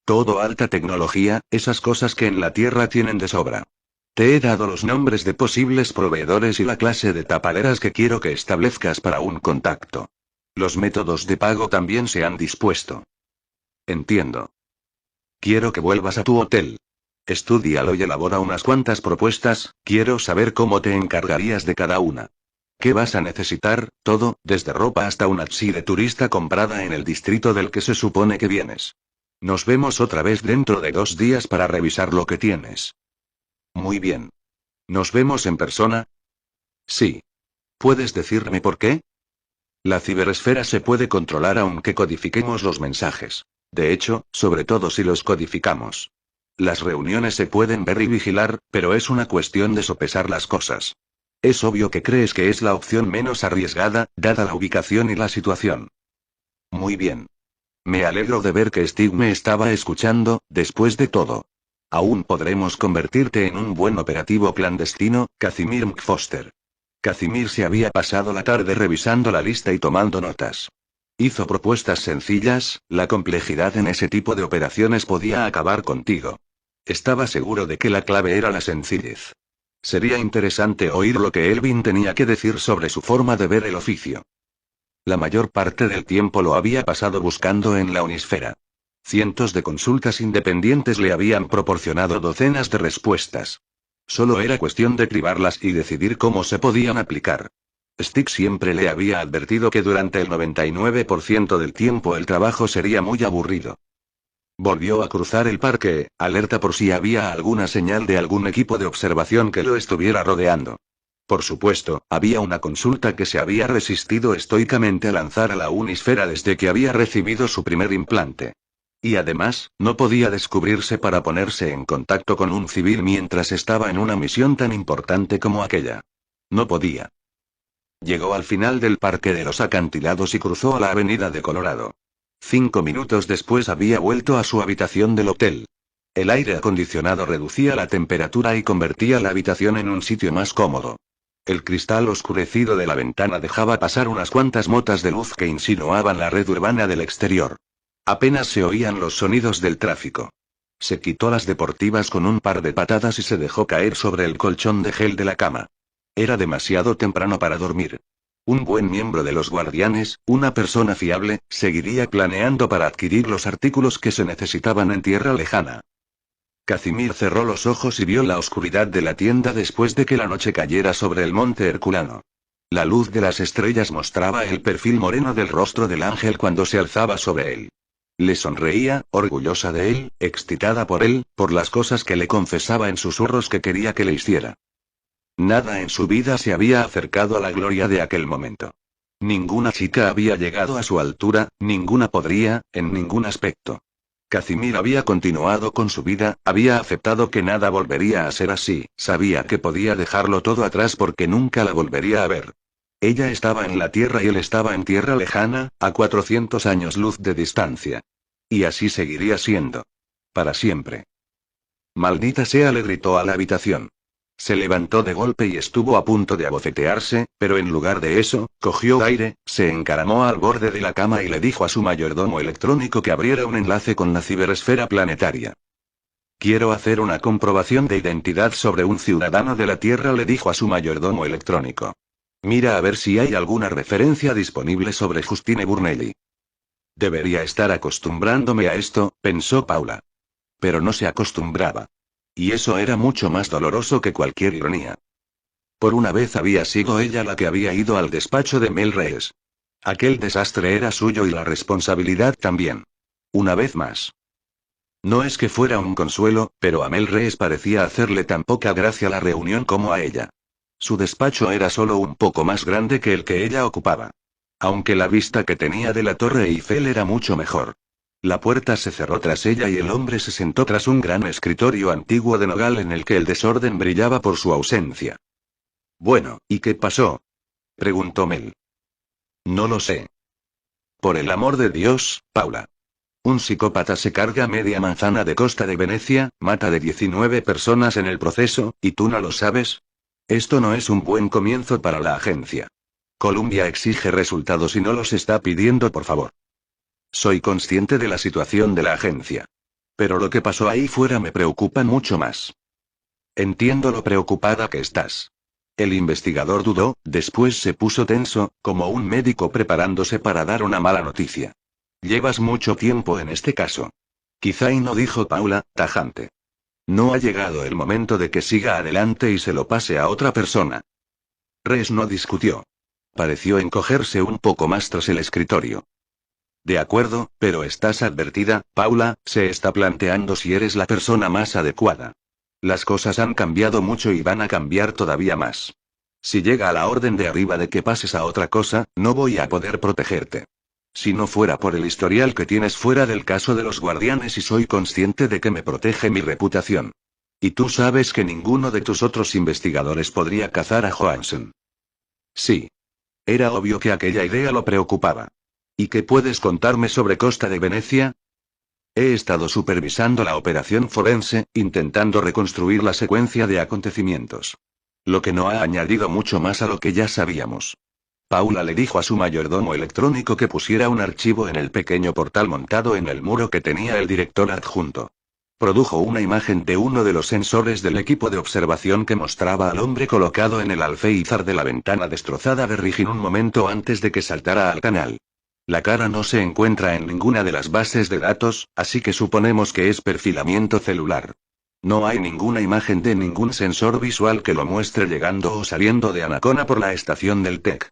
Todo alta tecnología, esas cosas que en la Tierra tienen de sobra. Te he dado los nombres de posibles proveedores y la clase de tapaderas que quiero que establezcas para un contacto. Los métodos de pago también se han dispuesto. Entiendo. Quiero que vuelvas a tu hotel. Estúdialo y elabora unas cuantas propuestas, quiero saber cómo te encargarías de cada una. ¿Qué vas a necesitar? Todo, desde ropa hasta una taxi de turista comprada en el distrito del que se supone que vienes. Nos vemos otra vez dentro de 2 días para revisar lo que tienes. Muy bien. ¿Nos vemos en persona? Sí. ¿Puedes decirme por qué? La ciberesfera se puede controlar aunque codifiquemos los mensajes. De hecho, sobre todo si los codificamos. Las reuniones se pueden ver y vigilar, pero es una cuestión de sopesar las cosas. Es obvio que crees que es la opción menos arriesgada, dada la ubicación y la situación. Muy bien. Me alegro de ver que Stig me estaba escuchando, después de todo. Aún podremos convertirte en un buen operativo clandestino, Casimir McFoster. Casimir se había pasado la tarde revisando la lista y tomando notas. Hizo propuestas sencillas, la complejidad en ese tipo de operaciones podía acabar contigo. Estaba seguro de que la clave era la sencillez. Sería interesante oír lo que Elvin tenía que decir sobre su forma de ver el oficio. La mayor parte del tiempo lo había pasado buscando en la Unisfera. Cientos de consultas independientes le habían proporcionado docenas de respuestas. Solo era cuestión de cribarlas y decidir cómo se podían aplicar. Stig siempre le había advertido que durante el 99% del tiempo el trabajo sería muy aburrido. Volvió a cruzar el parque, alerta por si había alguna señal de algún equipo de observación que lo estuviera rodeando. Por supuesto, había una consulta que se había resistido estoicamente a lanzar a la Unisfera desde que había recibido su primer implante. Y además, no podía descubrirse para ponerse en contacto con un civil mientras estaba en una misión tan importante como aquella. No podía. Llegó al final del Parque de los Acantilados y cruzó a la Avenida de Colorado. 5 minutos después había vuelto a su habitación del hotel. El aire acondicionado reducía la temperatura y convertía la habitación en un sitio más cómodo. El cristal oscurecido de la ventana dejaba pasar unas cuantas motas de luz que insinuaban la red urbana del exterior. Apenas se oían los sonidos del tráfico. Se quitó las deportivas con un par de patadas y se dejó caer sobre el colchón de gel de la cama. Era demasiado temprano para dormir. Un buen miembro de los guardianes, una persona fiable, seguiría planeando para adquirir los artículos que se necesitaban en tierra lejana. Casimir cerró los ojos y vio la oscuridad de la tienda después de que la noche cayera sobre el monte Herculano. La luz de las estrellas mostraba el perfil moreno del rostro del ángel cuando se alzaba sobre él. Le sonreía, orgullosa de él, excitada por las cosas que le confesaba en susurros que quería que le hiciera. Nada en su vida se había acercado a la gloria de aquel momento. Ninguna chica había llegado a su altura, ninguna podría, en ningún aspecto. Casimir había continuado con su vida, había aceptado que nada volvería a ser así, sabía que podía dejarlo todo atrás porque nunca la volvería a ver. Ella estaba en la Tierra y él estaba en tierra lejana, a 400 años luz de distancia. Y así seguiría siendo. Para siempre. Maldita sea, le gritó a la habitación. Se levantó de golpe y estuvo a punto de abofetearse, pero en lugar de eso, cogió aire, se encaramó al borde de la cama y le dijo a su mayordomo electrónico que abriera un enlace con la ciberesfera planetaria. Quiero hacer una comprobación de identidad sobre un ciudadano de la Tierra, le dijo a su mayordomo electrónico. Mira a ver si hay alguna referencia disponible sobre Justine Burnelli. Debería estar acostumbrándome a esto, pensó Paula. Pero no se acostumbraba. Y eso era mucho más doloroso que cualquier ironía. Por una vez había sido ella la que había ido al despacho de Mel Reyes. Aquel desastre era suyo y la responsabilidad también. Una vez más. No es que fuera un consuelo, pero a Mel Reyes parecía hacerle tan poca gracia la reunión como a ella. Su despacho era solo un poco más grande que el que ella ocupaba. Aunque la vista que tenía de la Torre Eiffel era mucho mejor. La puerta se cerró tras ella y el hombre se sentó tras un gran escritorio antiguo de nogal en el que el desorden brillaba por su ausencia. Bueno, ¿y qué pasó? Preguntó Mel. No lo sé. Por el amor de Dios, Paula. Un psicópata se carga media manzana de costa de Venecia, mata de 19 personas en el proceso, ¿y tú no lo sabes? Esto no es un buen comienzo para la agencia. Columbia exige resultados y no los está pidiendo, por favor. Soy consciente de la situación de la agencia. Pero lo que pasó ahí fuera me preocupa mucho más. Entiendo lo preocupada que estás. El investigador dudó, después se puso tenso, como un médico preparándose para dar una mala noticia. Llevas mucho tiempo en este caso. Quizá y no, dijo Paula, tajante. No ha llegado el momento de que siga adelante y se lo pase a otra persona. Reyes no discutió. Pareció encogerse un poco más tras el escritorio. De acuerdo, pero estás advertida, Paula, se está planteando si eres la persona más adecuada. Las cosas han cambiado mucho y van a cambiar todavía más. Si llega a la orden de arriba de que pases a otra cosa, no voy a poder protegerte. Si no fuera por el historial que tienes fuera del caso de los guardianes y soy consciente de que me protege mi reputación. Y tú sabes que ninguno de tus otros investigadores podría cazar a Johansen. Sí. Era obvio que aquella idea lo preocupaba. ¿Y qué puedes contarme sobre Costa de Venecia? He estado supervisando la operación forense, intentando reconstruir la secuencia de acontecimientos. Lo que no ha añadido mucho más a lo que ya sabíamos. Paula le dijo a su mayordomo electrónico que pusiera un archivo en el pequeño portal montado en el muro que tenía el director adjunto. Produjo una imagen de uno de los sensores del equipo de observación que mostraba al hombre colocado en el alféizar de la ventana destrozada de Rigin un momento antes de que saltara al canal. La cara no se encuentra en ninguna de las bases de datos, así que suponemos que es perfilamiento celular. No hay ninguna imagen de ningún sensor visual que lo muestre llegando o saliendo de Anacona por la estación del TEC.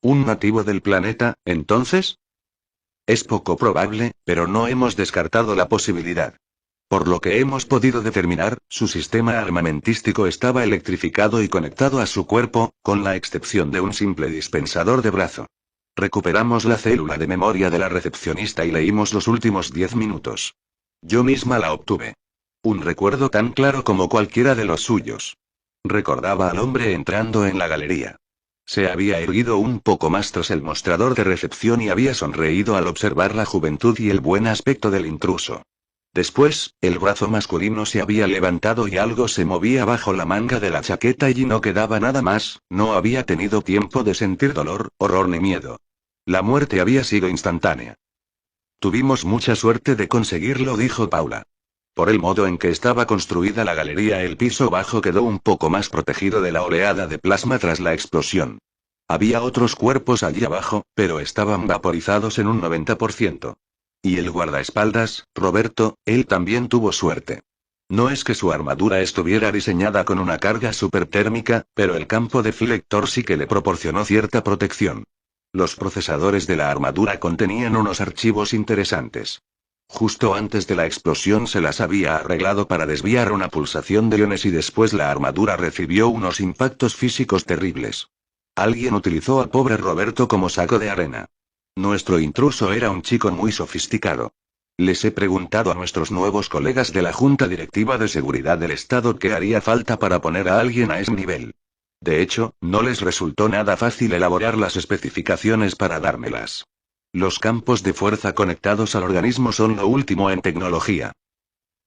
¿Un nativo del planeta, entonces? Es poco probable, pero no hemos descartado la posibilidad. Por lo que hemos podido determinar, su sistema armamentístico estaba electrificado y conectado a su cuerpo, con la excepción de un simple dispensador de brazo. Recuperamos la célula de memoria de la recepcionista y leímos los últimos 10 minutos. Yo misma la obtuve. Un recuerdo tan claro como cualquiera de los suyos. Recordaba al hombre entrando en la galería. Se había erguido un poco más tras el mostrador de recepción y había sonreído al observar la juventud y el buen aspecto del intruso. Después, el brazo masculino se había levantado y algo se movía bajo la manga de la chaqueta y no quedaba nada más, no había tenido tiempo de sentir dolor, horror ni miedo. La muerte había sido instantánea. Tuvimos mucha suerte de conseguirlo, dijo Paula. Por el modo en que estaba construida la galería, el piso bajo quedó un poco más protegido de la oleada de plasma tras la explosión. Había otros cuerpos allí abajo, pero estaban vaporizados en un 90%. Y el guardaespaldas, Roberto, él también tuvo suerte. No es que su armadura estuviera diseñada con una carga supertérmica, pero el campo deflector sí que le proporcionó cierta protección. Los procesadores de la armadura contenían unos archivos interesantes. Justo antes de la explosión se las había arreglado para desviar una pulsación de iones y después la armadura recibió unos impactos físicos terribles. Alguien utilizó al pobre Roberto como saco de arena. Nuestro intruso era un chico muy sofisticado. Les he preguntado a nuestros nuevos colegas de la Junta Directiva de Seguridad del Estado qué haría falta para poner a alguien a ese nivel. De hecho, no les resultó nada fácil elaborar las especificaciones para dármelas. Los campos de fuerza conectados al organismo son lo último en tecnología.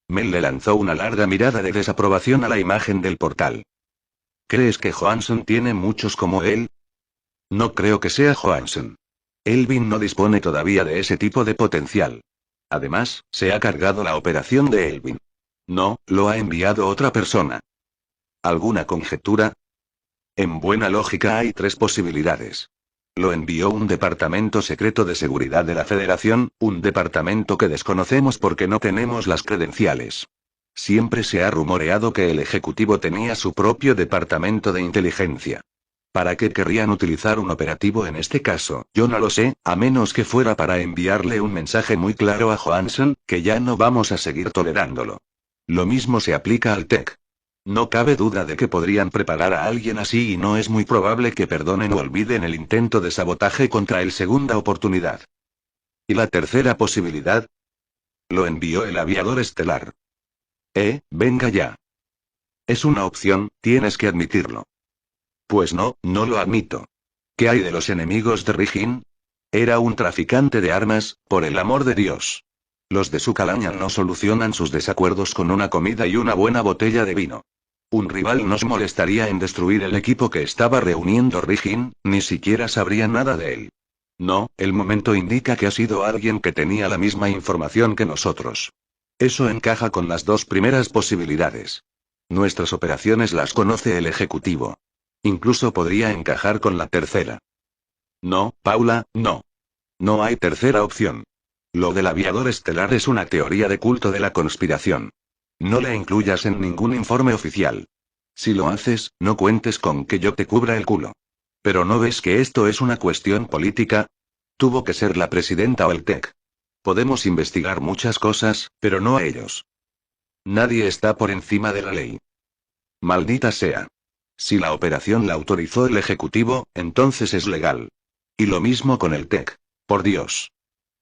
Mel le lanzó una larga mirada de desaprobación a la imagen del portal. ¿Crees que Johansson tiene muchos como él? No creo que sea Johansson. Elvin no dispone todavía de ese tipo de potencial. Además, se ha cargado la operación de Elvin. No, lo ha enviado otra persona. ¿Alguna conjetura? En buena lógica hay tres posibilidades. Lo envió un departamento secreto de seguridad de la Federación, un departamento que desconocemos porque no tenemos las credenciales. Siempre se ha rumoreado que el Ejecutivo tenía su propio departamento de inteligencia. ¿Para qué querrían utilizar un operativo en este caso? Yo no lo sé, a menos que fuera para enviarle un mensaje muy claro a Johansson, que ya no vamos a seguir tolerándolo. Lo mismo se aplica al TEC. No cabe duda de que podrían preparar a alguien así y no es muy probable que perdonen o olviden el intento de sabotaje contra el segunda oportunidad. ¿Y la tercera posibilidad? Lo envió el aviador estelar. Venga ya. Es una opción, tienes que admitirlo. Pues no, no lo admito. ¿Qué hay de los enemigos de Rigin? Era un traficante de armas, por el amor de Dios. Los de su calaña no solucionan sus desacuerdos con una comida y una buena botella de vino. Un rival nos molestaría en destruir el equipo que estaba reuniendo Rigin, ni siquiera sabría nada de él. No, el momento indica que ha sido alguien que tenía la misma información que nosotros. Eso encaja con las dos primeras posibilidades. Nuestras operaciones las conoce el Ejecutivo. Incluso podría encajar con la tercera. No, Paula, no. No hay tercera opción. Lo del aviador estelar es una teoría de culto de la conspiración. No la incluyas en ningún informe oficial. Si lo haces, no cuentes con que yo te cubra el culo. ¿Pero no ves que esto es una cuestión política? Tuvo que ser la presidenta o el TEC. Podemos investigar muchas cosas, pero no a ellos. Nadie está por encima de la ley. Maldita sea. Si la operación la autorizó el Ejecutivo, entonces es legal. Y lo mismo con el TEC. Por Dios.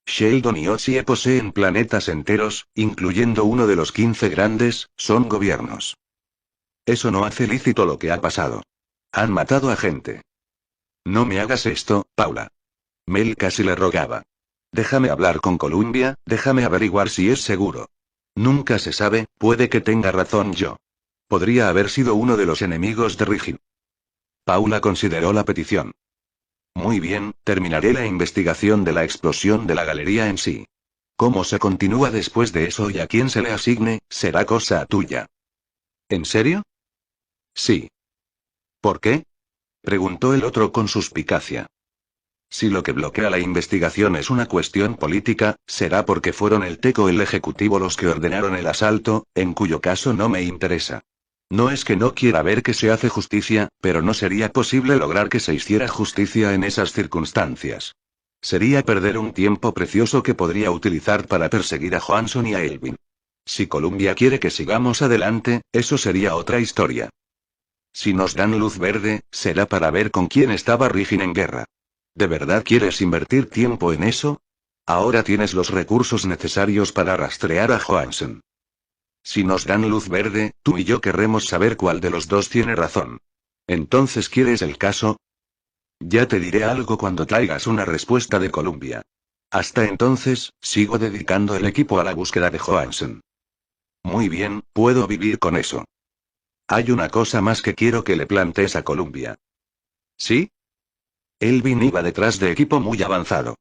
Sheldon y Otsie poseen planetas enteros, incluyendo uno de los 15 grandes, son gobiernos. Eso no hace lícito lo que ha pasado. Han matado a gente. No me hagas esto, Paula. Mel casi le rogaba. Déjame hablar con Columbia, déjame averiguar si es seguro. Nunca se sabe, puede que tenga razón yo. Podría haber sido uno de los enemigos de Rigin. Paula consideró la petición. Muy bien, terminaré la investigación de la explosión de la galería en sí. Cómo se continúa después de eso y a quién se le asigne, será cosa tuya. ¿En serio? Sí. ¿Por qué? Preguntó el otro con suspicacia. Si lo que bloquea la investigación es una cuestión política, será porque fueron el TEC o el Ejecutivo los que ordenaron el asalto, en cuyo caso no me interesa. No es que no quiera ver que se hace justicia, pero no sería posible lograr que se hiciera justicia en esas circunstancias. Sería perder un tiempo precioso que podría utilizar para perseguir a Johansson y a Elvin. Si Columbia quiere que sigamos adelante, eso sería otra historia. Si nos dan luz verde, será para ver con quién estaba Rigin en guerra. ¿De verdad quieres invertir tiempo en eso? Ahora tienes los recursos necesarios para rastrear a Johansson. Si nos dan luz verde, tú y yo querremos saber cuál de los dos tiene razón. Entonces, ¿quieres el caso? Ya te diré algo cuando traigas una respuesta de Columbia. Hasta entonces, sigo dedicando el equipo a la búsqueda de Johansson. Muy bien, puedo vivir con eso. Hay una cosa más que quiero que le plantees a Columbia. ¿Sí? Elvin iba detrás de equipo muy avanzado.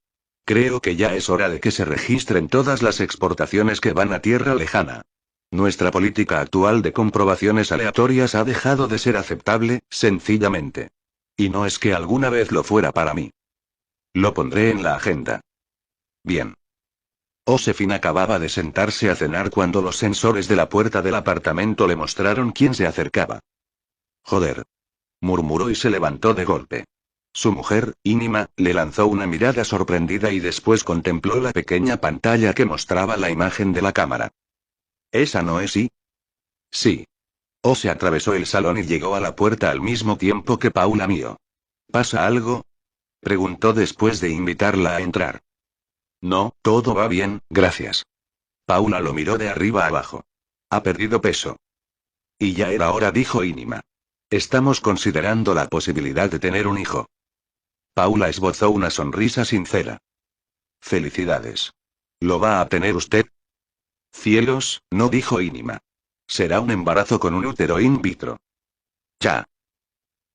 Creo que ya es hora de que se registren todas las exportaciones que van a tierra lejana. Nuestra política actual de comprobaciones aleatorias ha dejado de ser aceptable, sencillamente. Y no es que alguna vez lo fuera para mí. Lo pondré en la agenda. Bien. Josefina acababa de sentarse a cenar cuando los sensores de la puerta del apartamento le mostraron quién se acercaba. Joder. Murmuró y se levantó de golpe. Su mujer, Ínima, le lanzó una mirada sorprendida y después contempló la pequeña pantalla que mostraba la imagen de la cámara. ¿Esa no es I? Sí. Se atravesó el salón y llegó a la puerta al mismo tiempo que Paula mío. ¿Pasa algo? Preguntó después de invitarla a entrar. No, todo va bien, gracias. Paula lo miró de arriba a abajo. Ha perdido peso. Y ya era hora, dijo Ínima. Estamos considerando la posibilidad de tener un hijo. Paula esbozó una sonrisa sincera. Felicidades. ¿Lo va a tener usted? Cielos, no, dijo Inima. Será un embarazo con un útero in vitro. Ya.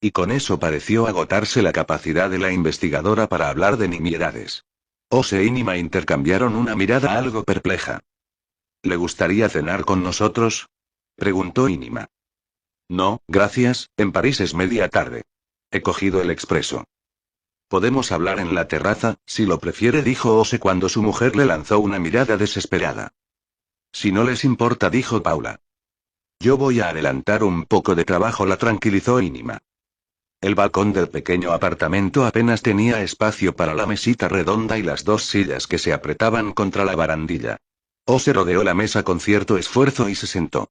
Y con eso pareció agotarse la capacidad de la investigadora para hablar de nimiedades. Ose e Inima intercambiaron una mirada algo perpleja. ¿Le gustaría cenar con nosotros? Preguntó Inima. No, gracias, en París es media tarde. He cogido el expreso. Podemos hablar en la terraza, si lo prefiere, dijo Ose cuando su mujer le lanzó una mirada desesperada. Si no les importa, dijo Paula. Yo voy a adelantar un poco de trabajo, la tranquilizó Inima. El balcón del pequeño apartamento apenas tenía espacio para la mesita redonda y las dos sillas que se apretaban contra la barandilla. Ose rodeó la mesa con cierto esfuerzo y se sentó.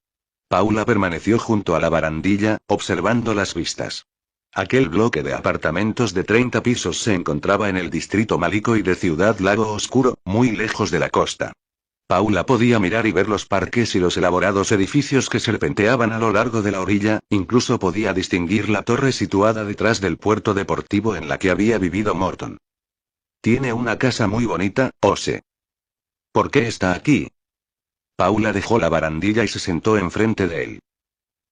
Paula permaneció junto a la barandilla, observando las vistas. Aquel bloque de apartamentos de 30 pisos se encontraba en el distrito Malicoy de Ciudad Lago Oscuro, muy lejos de la costa. Paula podía mirar y ver los parques y los elaborados edificios que serpenteaban a lo largo de la orilla, incluso podía distinguir la torre situada detrás del puerto deportivo en la que había vivido Morton. Tiene una casa muy bonita, Ose. ¿Por qué está aquí? Paula dejó la barandilla y se sentó enfrente de él.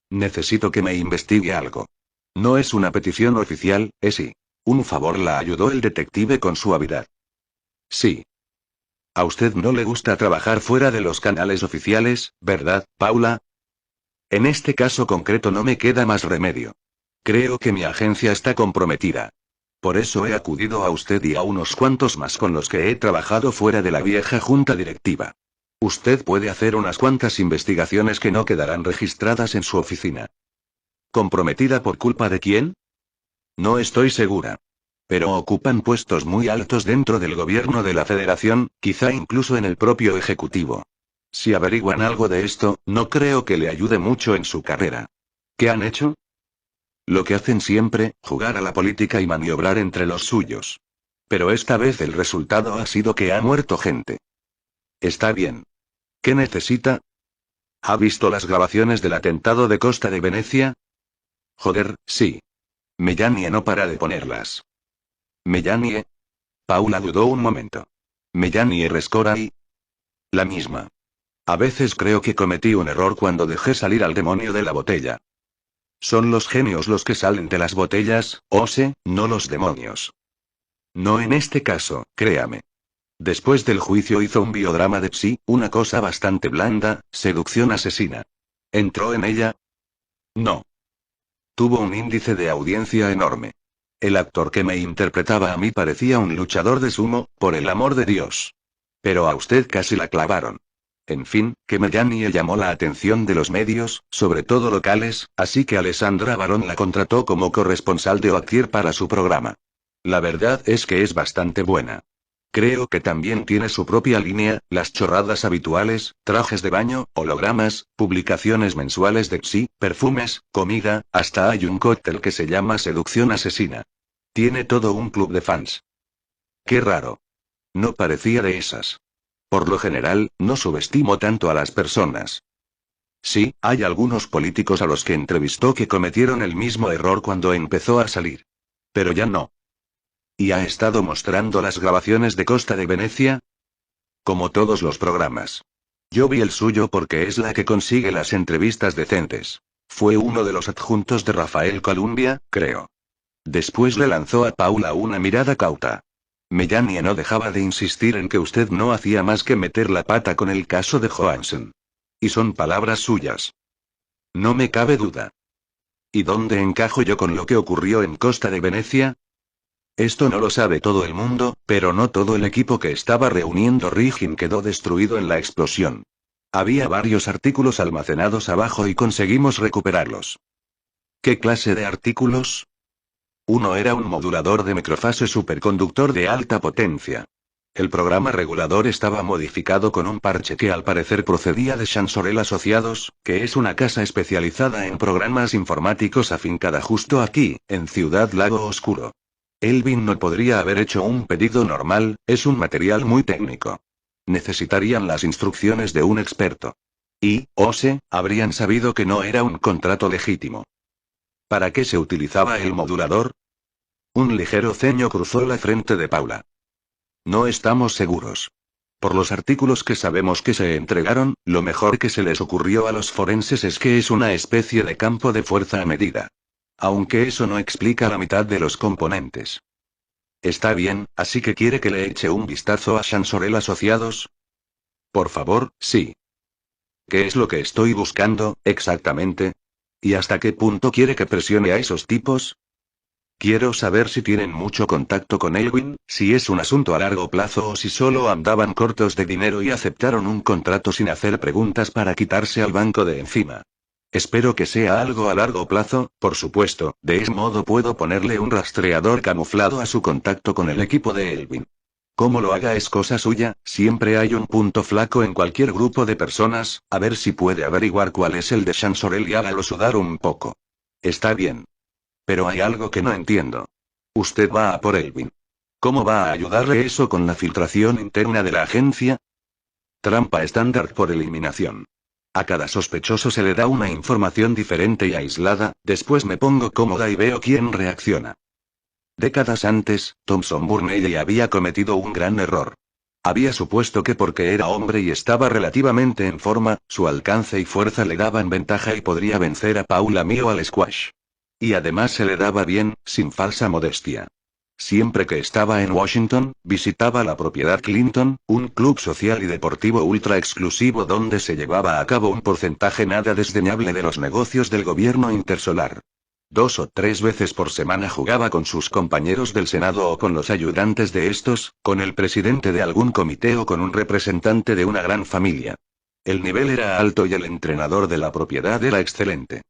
Necesito que me investigue algo. No es una petición oficial, es sí. Un favor, la ayudó el detective con suavidad. Sí. A usted no le gusta trabajar fuera de los canales oficiales, ¿verdad, Paula? En este caso concreto no me queda más remedio. Creo que mi agencia está comprometida. Por eso he acudido a usted y a unos cuantos más con los que he trabajado fuera de la vieja junta directiva. Usted puede hacer unas cuantas investigaciones que no quedarán registradas en su oficina. ¿Comprometida por culpa de quién? No estoy segura. Pero ocupan puestos muy altos dentro del gobierno de la Federación, quizá incluso en el propio Ejecutivo. Si averiguan algo de esto, no creo que le ayude mucho en su carrera. ¿Qué han hecho? Lo que hacen siempre, jugar a la política y maniobrar entre los suyos. Pero esta vez el resultado ha sido que ha muerto gente. Está bien. ¿Qué necesita? ¿Ha visto las grabaciones del atentado de Costa de Venecia? Joder, sí. Mellanie no para de ponerlas. ¿Mellanie? Paula dudó un momento. ¿Mellanie Rescoray? La misma. A veces creo que cometí un error cuando dejé salir al demonio de la botella. Son los genios los que salen de las botellas, Ose, no los demonios. No en este caso, créame. Después del juicio hizo un biodrama de Psi, una cosa bastante blanda, seducción asesina. ¿Entró en ella? No. Tuvo un índice de audiencia enorme. El actor que me interpretaba a mí parecía un luchador de sumo, por el amor de Dios. Pero a usted casi la clavaron. En fin, que Mellanie llamó la atención de los medios, sobre todo locales, así que Alessandra Barón la contrató como corresponsal de Oakir para su programa. La verdad es que es bastante buena. Creo que también tiene su propia línea, las chorradas habituales, trajes de baño, hologramas, publicaciones mensuales de Psi, perfumes, comida, hasta hay un cóctel que se llama Seducción Asesina. Tiene todo un club de fans. Qué raro. No parecía de esas. Por lo general, no subestimo tanto a las personas. Sí, hay algunos políticos a los que entrevistó que cometieron el mismo error cuando empezó a salir. Pero ya no. ¿Y ha estado mostrando las grabaciones de Costa de Venecia? Como todos los programas. Yo vi el suyo porque es la que consigue las entrevistas decentes. Fue uno de los adjuntos de Rafael Columbia, creo. Después le lanzó a Paula una mirada cauta. Mellanie no dejaba de insistir en que usted no hacía más que meter la pata con el caso de Johansen. Y son palabras suyas. No me cabe duda. ¿Y dónde encajo yo con lo que ocurrió en Costa de Venecia? Esto no lo sabe todo el mundo, pero no todo el equipo que estaba reuniendo Riggin quedó destruido en la explosión. Había varios artículos almacenados abajo y conseguimos recuperarlos. ¿Qué clase de artículos? Uno era un modulador de microfase superconductor de alta potencia. El programa regulador estaba modificado con un parche que al parecer procedía de Chansorel Asociados, que es una casa especializada en programas informáticos afincada justo aquí, en Ciudad Lago Oscuro. Elvin no podría haber hecho un pedido normal, es un material muy técnico. Necesitarían las instrucciones de un experto. Y, Ose, habrían sabido que no era un contrato legítimo. ¿Para qué se utilizaba el modulador? Un ligero ceño cruzó la frente de Paula. No estamos seguros. Por los artículos que sabemos que se entregaron, lo mejor que se les ocurrió a los forenses es que es una especie de campo de fuerza a medida. Aunque eso no explica la mitad de los componentes. Está bien, así que quiere que le eche un vistazo a Shansorel Asociados. Por favor, sí. ¿Qué es lo que estoy buscando, exactamente? ¿Y hasta qué punto quiere que presione a esos tipos? Quiero saber si tienen mucho contacto con Elwin, si es un asunto a largo plazo o si solo andaban cortos de dinero y aceptaron un contrato sin hacer preguntas para quitarse al banco de encima. Espero que sea algo a largo plazo, por supuesto, de ese modo puedo ponerle un rastreador camuflado a su contacto con el equipo de Elwin. Cómo lo haga es cosa suya, siempre hay un punto flaco en cualquier grupo de personas, a ver si puede averiguar cuál es el de Shansorel y hágalo sudar un poco. Está bien. Pero hay algo que no entiendo. Usted va a por Elwin. ¿Cómo va a ayudarle eso con la filtración interna de la agencia? Trampa estándar por eliminación. A cada sospechoso se le da una información diferente y aislada, después me pongo cómoda y veo quién reacciona. Décadas antes, Thompson Burnley había cometido un gran error. Había supuesto que porque era hombre y estaba relativamente en forma, su alcance y fuerza le daban ventaja y podría vencer a Paula Mio al squash. Y además se le daba bien, sin falsa modestia. Siempre que estaba en Washington, visitaba la propiedad Clinton, un club social y deportivo ultra exclusivo donde se llevaba a cabo un porcentaje nada desdeñable de los negocios del gobierno intersolar. 2 o 3 veces por semana jugaba con sus compañeros del Senado o con los ayudantes de estos, con el presidente de algún comité o con un representante de una gran familia. El nivel era alto y el entrenador de la propiedad era excelente.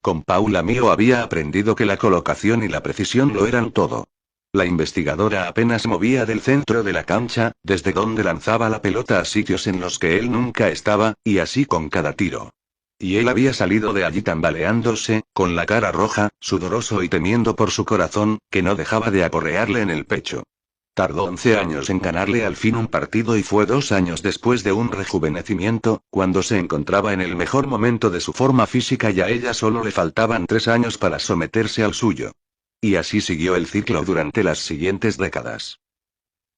Con Paula Mio había aprendido que la colocación y la precisión lo eran todo. La investigadora apenas movía del centro de la cancha, desde donde lanzaba la pelota a sitios en los que él nunca estaba, y así con cada tiro. Y él había salido de allí tambaleándose, con la cara roja, sudoroso y temiendo por su corazón, que no dejaba de aporrearle en el pecho. Tardó 11 años en ganarle al fin un partido y fue 2 años después de un rejuvenecimiento, cuando se encontraba en el mejor momento de su forma física y a ella solo le faltaban 3 años para someterse al suyo. Y así siguió el ciclo durante las siguientes décadas.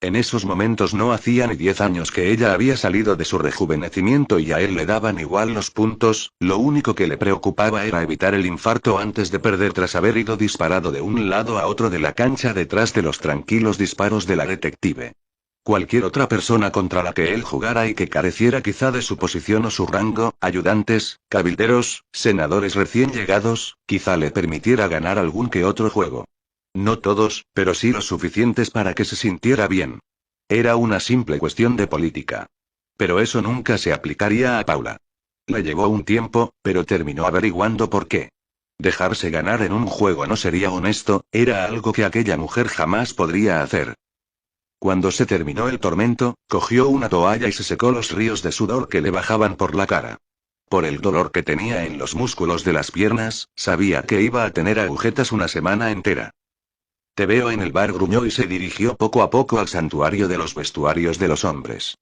En esos momentos no hacía ni 10 años que ella había salido de su rejuvenecimiento y a él le daban igual los puntos, lo único que le preocupaba era evitar el infarto antes de perder tras haber ido disparado de un lado a otro de la cancha detrás de los tranquilos disparos de la detective. Cualquier otra persona contra la que él jugara y que careciera quizá de su posición o su rango, ayudantes, cabilderos, senadores recién llegados, quizá le permitiera ganar algún que otro juego. No todos, pero sí los suficientes para que se sintiera bien. Era una simple cuestión de política. Pero eso nunca se aplicaría a Paula. Le llevó un tiempo, pero terminó averiguando por qué. Dejarse ganar en un juego no sería honesto, era algo que aquella mujer jamás podría hacer. Cuando se terminó el tormento, cogió una toalla y se secó los ríos de sudor que le bajaban por la cara. Por el dolor que tenía en los músculos de las piernas, sabía que iba a tener agujetas una semana entera. Te veo en el bar, gruñó y se dirigió poco a poco al santuario de los vestuarios de los hombres.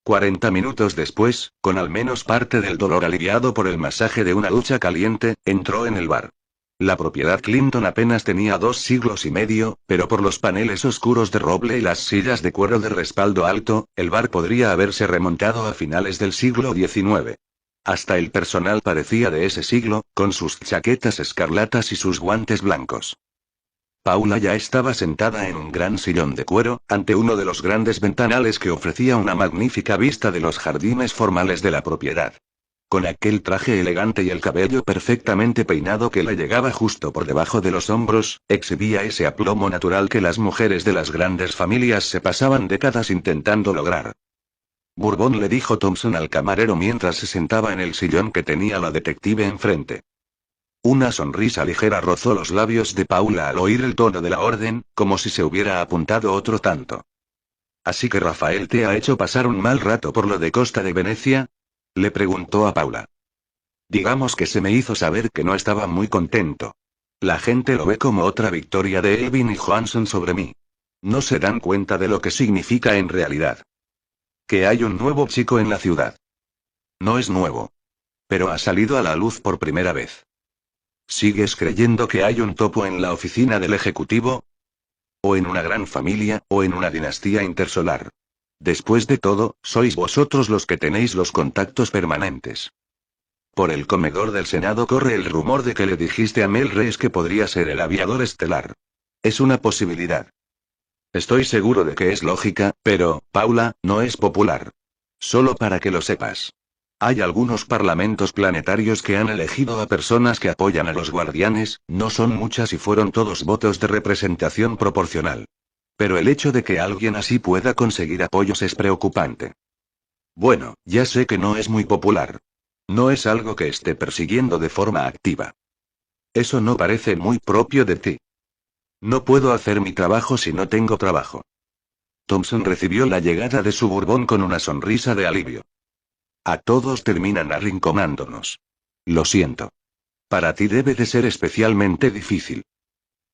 40 minutos después, con al menos parte del dolor aliviado por el masaje de una ducha caliente, entró en el bar. La propiedad Clinton apenas tenía 2 siglos y medio, pero por los paneles oscuros de roble y las sillas de cuero de respaldo alto, el bar podría haberse remontado a finales del siglo XIX. Hasta el personal parecía de ese siglo, con sus chaquetas escarlatas y sus guantes blancos. Paula ya estaba sentada en un gran sillón de cuero, ante uno de los grandes ventanales que ofrecía una magnífica vista de los jardines formales de la propiedad. Con aquel traje elegante y el cabello perfectamente peinado que le llegaba justo por debajo de los hombros, exhibía ese aplomo natural que las mujeres de las grandes familias se pasaban décadas intentando lograr. Bourbon, le dijo Thompson al camarero mientras se sentaba en el sillón que tenía la detective enfrente. Una sonrisa ligera rozó los labios de Paula al oír el tono de la orden, como si se hubiera apuntado otro tanto. ¿Así que Rafael te ha hecho pasar un mal rato por lo de Costa de Venecia? Le preguntó a Paula. Digamos que se me hizo saber que no estaba muy contento. La gente lo ve como otra victoria de Elwin y Johansson sobre mí. No se dan cuenta de lo que significa en realidad. Que hay un nuevo chico en la ciudad. No es nuevo. Pero ha salido a la luz por primera vez. ¿Sigues creyendo que hay un topo en la oficina del ejecutivo? ¿O en una gran familia, o en una dinastía intersolar? Después de todo, sois vosotros los que tenéis los contactos permanentes. Por el comedor del Senado corre el rumor de que le dijiste a Mel Reyes que podría ser el aviador estelar. Es una posibilidad. Estoy seguro de que es lógica, pero, Paula, no es popular. Solo para que lo sepas. Hay algunos parlamentos planetarios que han elegido a personas que apoyan a los guardianes, no son muchas y fueron todos votos de representación proporcional. Pero el hecho de que alguien así pueda conseguir apoyos es preocupante. Bueno, ya sé que no es muy popular. No es algo que esté persiguiendo de forma activa. Eso no parece muy propio de ti. No puedo hacer mi trabajo si no tengo trabajo. Thompson recibió la llegada de su Bourbon con una sonrisa de alivio. A todos terminan arrinconándonos. Lo siento. Para ti debe de ser especialmente difícil.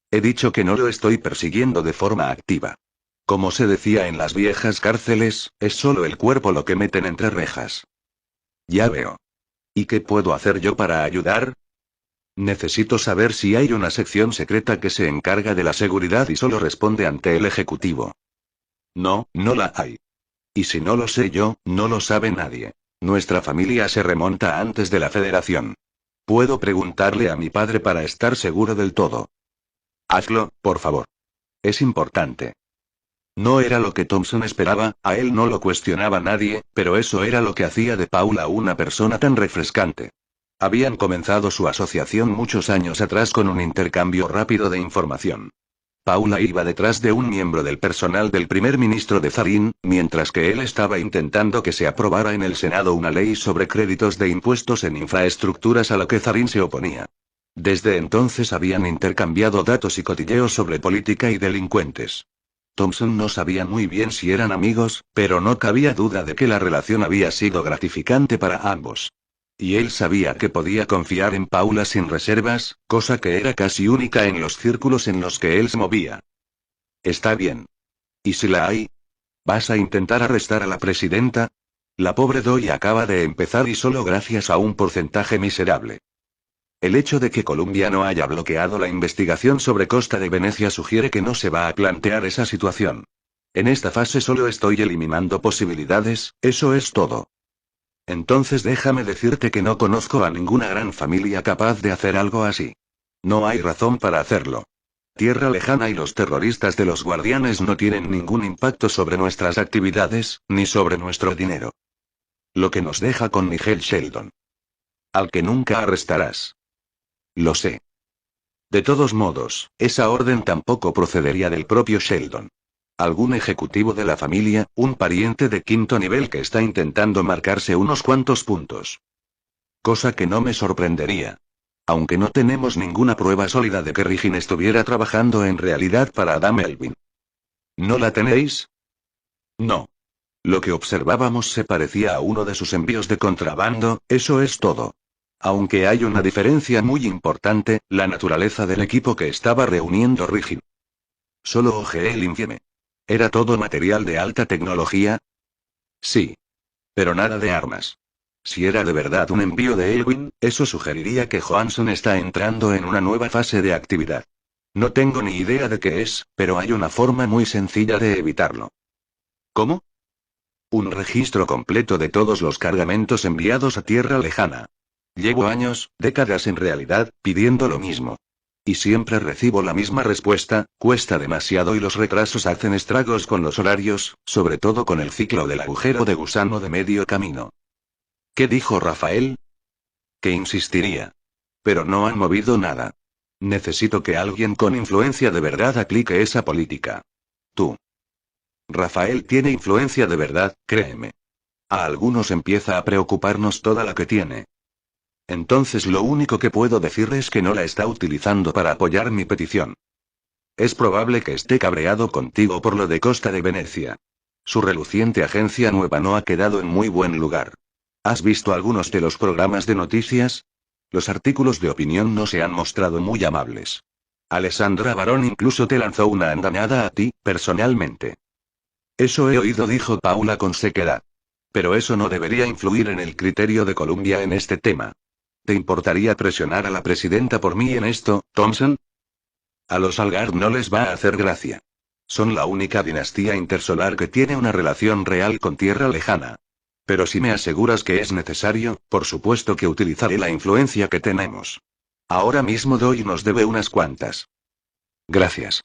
He dicho que no lo estoy persiguiendo de forma activa. Como se decía en las viejas cárceles, es solo el cuerpo lo que meten entre rejas. Ya veo. ¿Y qué puedo hacer yo para ayudar? Necesito saber si hay una sección secreta que se encarga de la seguridad y solo responde ante el ejecutivo. No, no la hay. Y si no lo sé yo, no lo sabe nadie. Nuestra familia se remonta antes de la Federación. Puedo preguntarle a mi padre para estar seguro del todo. Hazlo, por favor. Es importante. No era lo que Thompson esperaba, a él no lo cuestionaba nadie, pero eso era lo que hacía de Paula una persona tan refrescante. Habían comenzado su asociación muchos años atrás con un intercambio rápido de información. Paula iba detrás de un miembro del personal del primer ministro de Zarin, mientras que él estaba intentando que se aprobara en el Senado una ley sobre créditos de impuestos en infraestructuras a la que Zarin se oponía. Desde entonces habían intercambiado datos y cotilleos sobre política y delincuentes. Thompson no sabía muy bien si eran amigos, pero no cabía duda de que la relación había sido gratificante para ambos. Y él sabía que podía confiar en Paula sin reservas, cosa que era casi única en los círculos en los que él se movía. Está bien. ¿Y si la hay? ¿Vas a intentar arrestar a la presidenta? La pobre Doy acaba de empezar y solo gracias a un porcentaje miserable. El hecho de que Colombia no haya bloqueado la investigación sobre Costa de Venecia sugiere que no se va a plantear esa situación. En esta fase solo estoy eliminando posibilidades, eso es todo. Entonces déjame decirte que no conozco a ninguna gran familia capaz de hacer algo así. No hay razón para hacerlo. Tierra Lejana y los terroristas de los guardianes no tienen ningún impacto sobre nuestras actividades, ni sobre nuestro dinero. Lo que nos deja con Nigel Sheldon. Al que nunca arrestarás. Lo sé. De todos modos, esa orden tampoco procedería del propio Sheldon. Algún ejecutivo de la familia, un pariente de quinto nivel que está intentando marcarse unos cuantos puntos. Cosa que no me sorprendería. Aunque no tenemos ninguna prueba sólida de que Regin estuviera trabajando en realidad para Adam Elvin. ¿No la tenéis? No. Lo que observábamos se parecía a uno de sus envíos de contrabando, eso es todo. Aunque hay una diferencia muy importante, la naturaleza del equipo que estaba reuniendo Regin. Solo ojeé el informe. ¿Era todo material de alta tecnología? Sí. Pero nada de armas. Si era de verdad un envío de Elwin, eso sugeriría que Johansson está entrando en una nueva fase de actividad. No tengo ni idea de qué es, pero hay una forma muy sencilla de evitarlo. ¿Cómo? Un registro completo de todos los cargamentos enviados a Tierra Lejana. Llevo años, décadas en realidad, pidiendo lo mismo. Y siempre recibo la misma respuesta: cuesta demasiado y los retrasos hacen estragos con los horarios, sobre todo con el ciclo del agujero de gusano de medio camino. ¿Qué dijo Rafael? Que insistiría. Pero no han movido nada. Necesito que alguien con influencia de verdad aplique esa política. Tú. Rafael tiene influencia de verdad, créeme. A algunos empieza a preocuparnos toda la que tiene. Entonces lo único que puedo decirle es que no la está utilizando para apoyar mi petición. Es probable que esté cabreado contigo por lo de Costa de Venecia. Su reluciente agencia nueva no ha quedado en muy buen lugar. ¿Has visto algunos de los programas de noticias? Los artículos de opinión no se han mostrado muy amables. Alessandra Barón incluso te lanzó una andanada a ti, personalmente. Eso he oído, dijo Paula con sequedad. Pero eso no debería influir en el criterio de Columbia en este tema. ¿Te importaría presionar a la presidenta por mí en esto, Thompson? A los Algard no les va a hacer gracia. Son la única dinastía intersolar que tiene una relación real con Tierra lejana. Pero si me aseguras que es necesario, por supuesto que utilizaré la influencia que tenemos. Ahora mismo Doi nos debe unas cuantas. Gracias.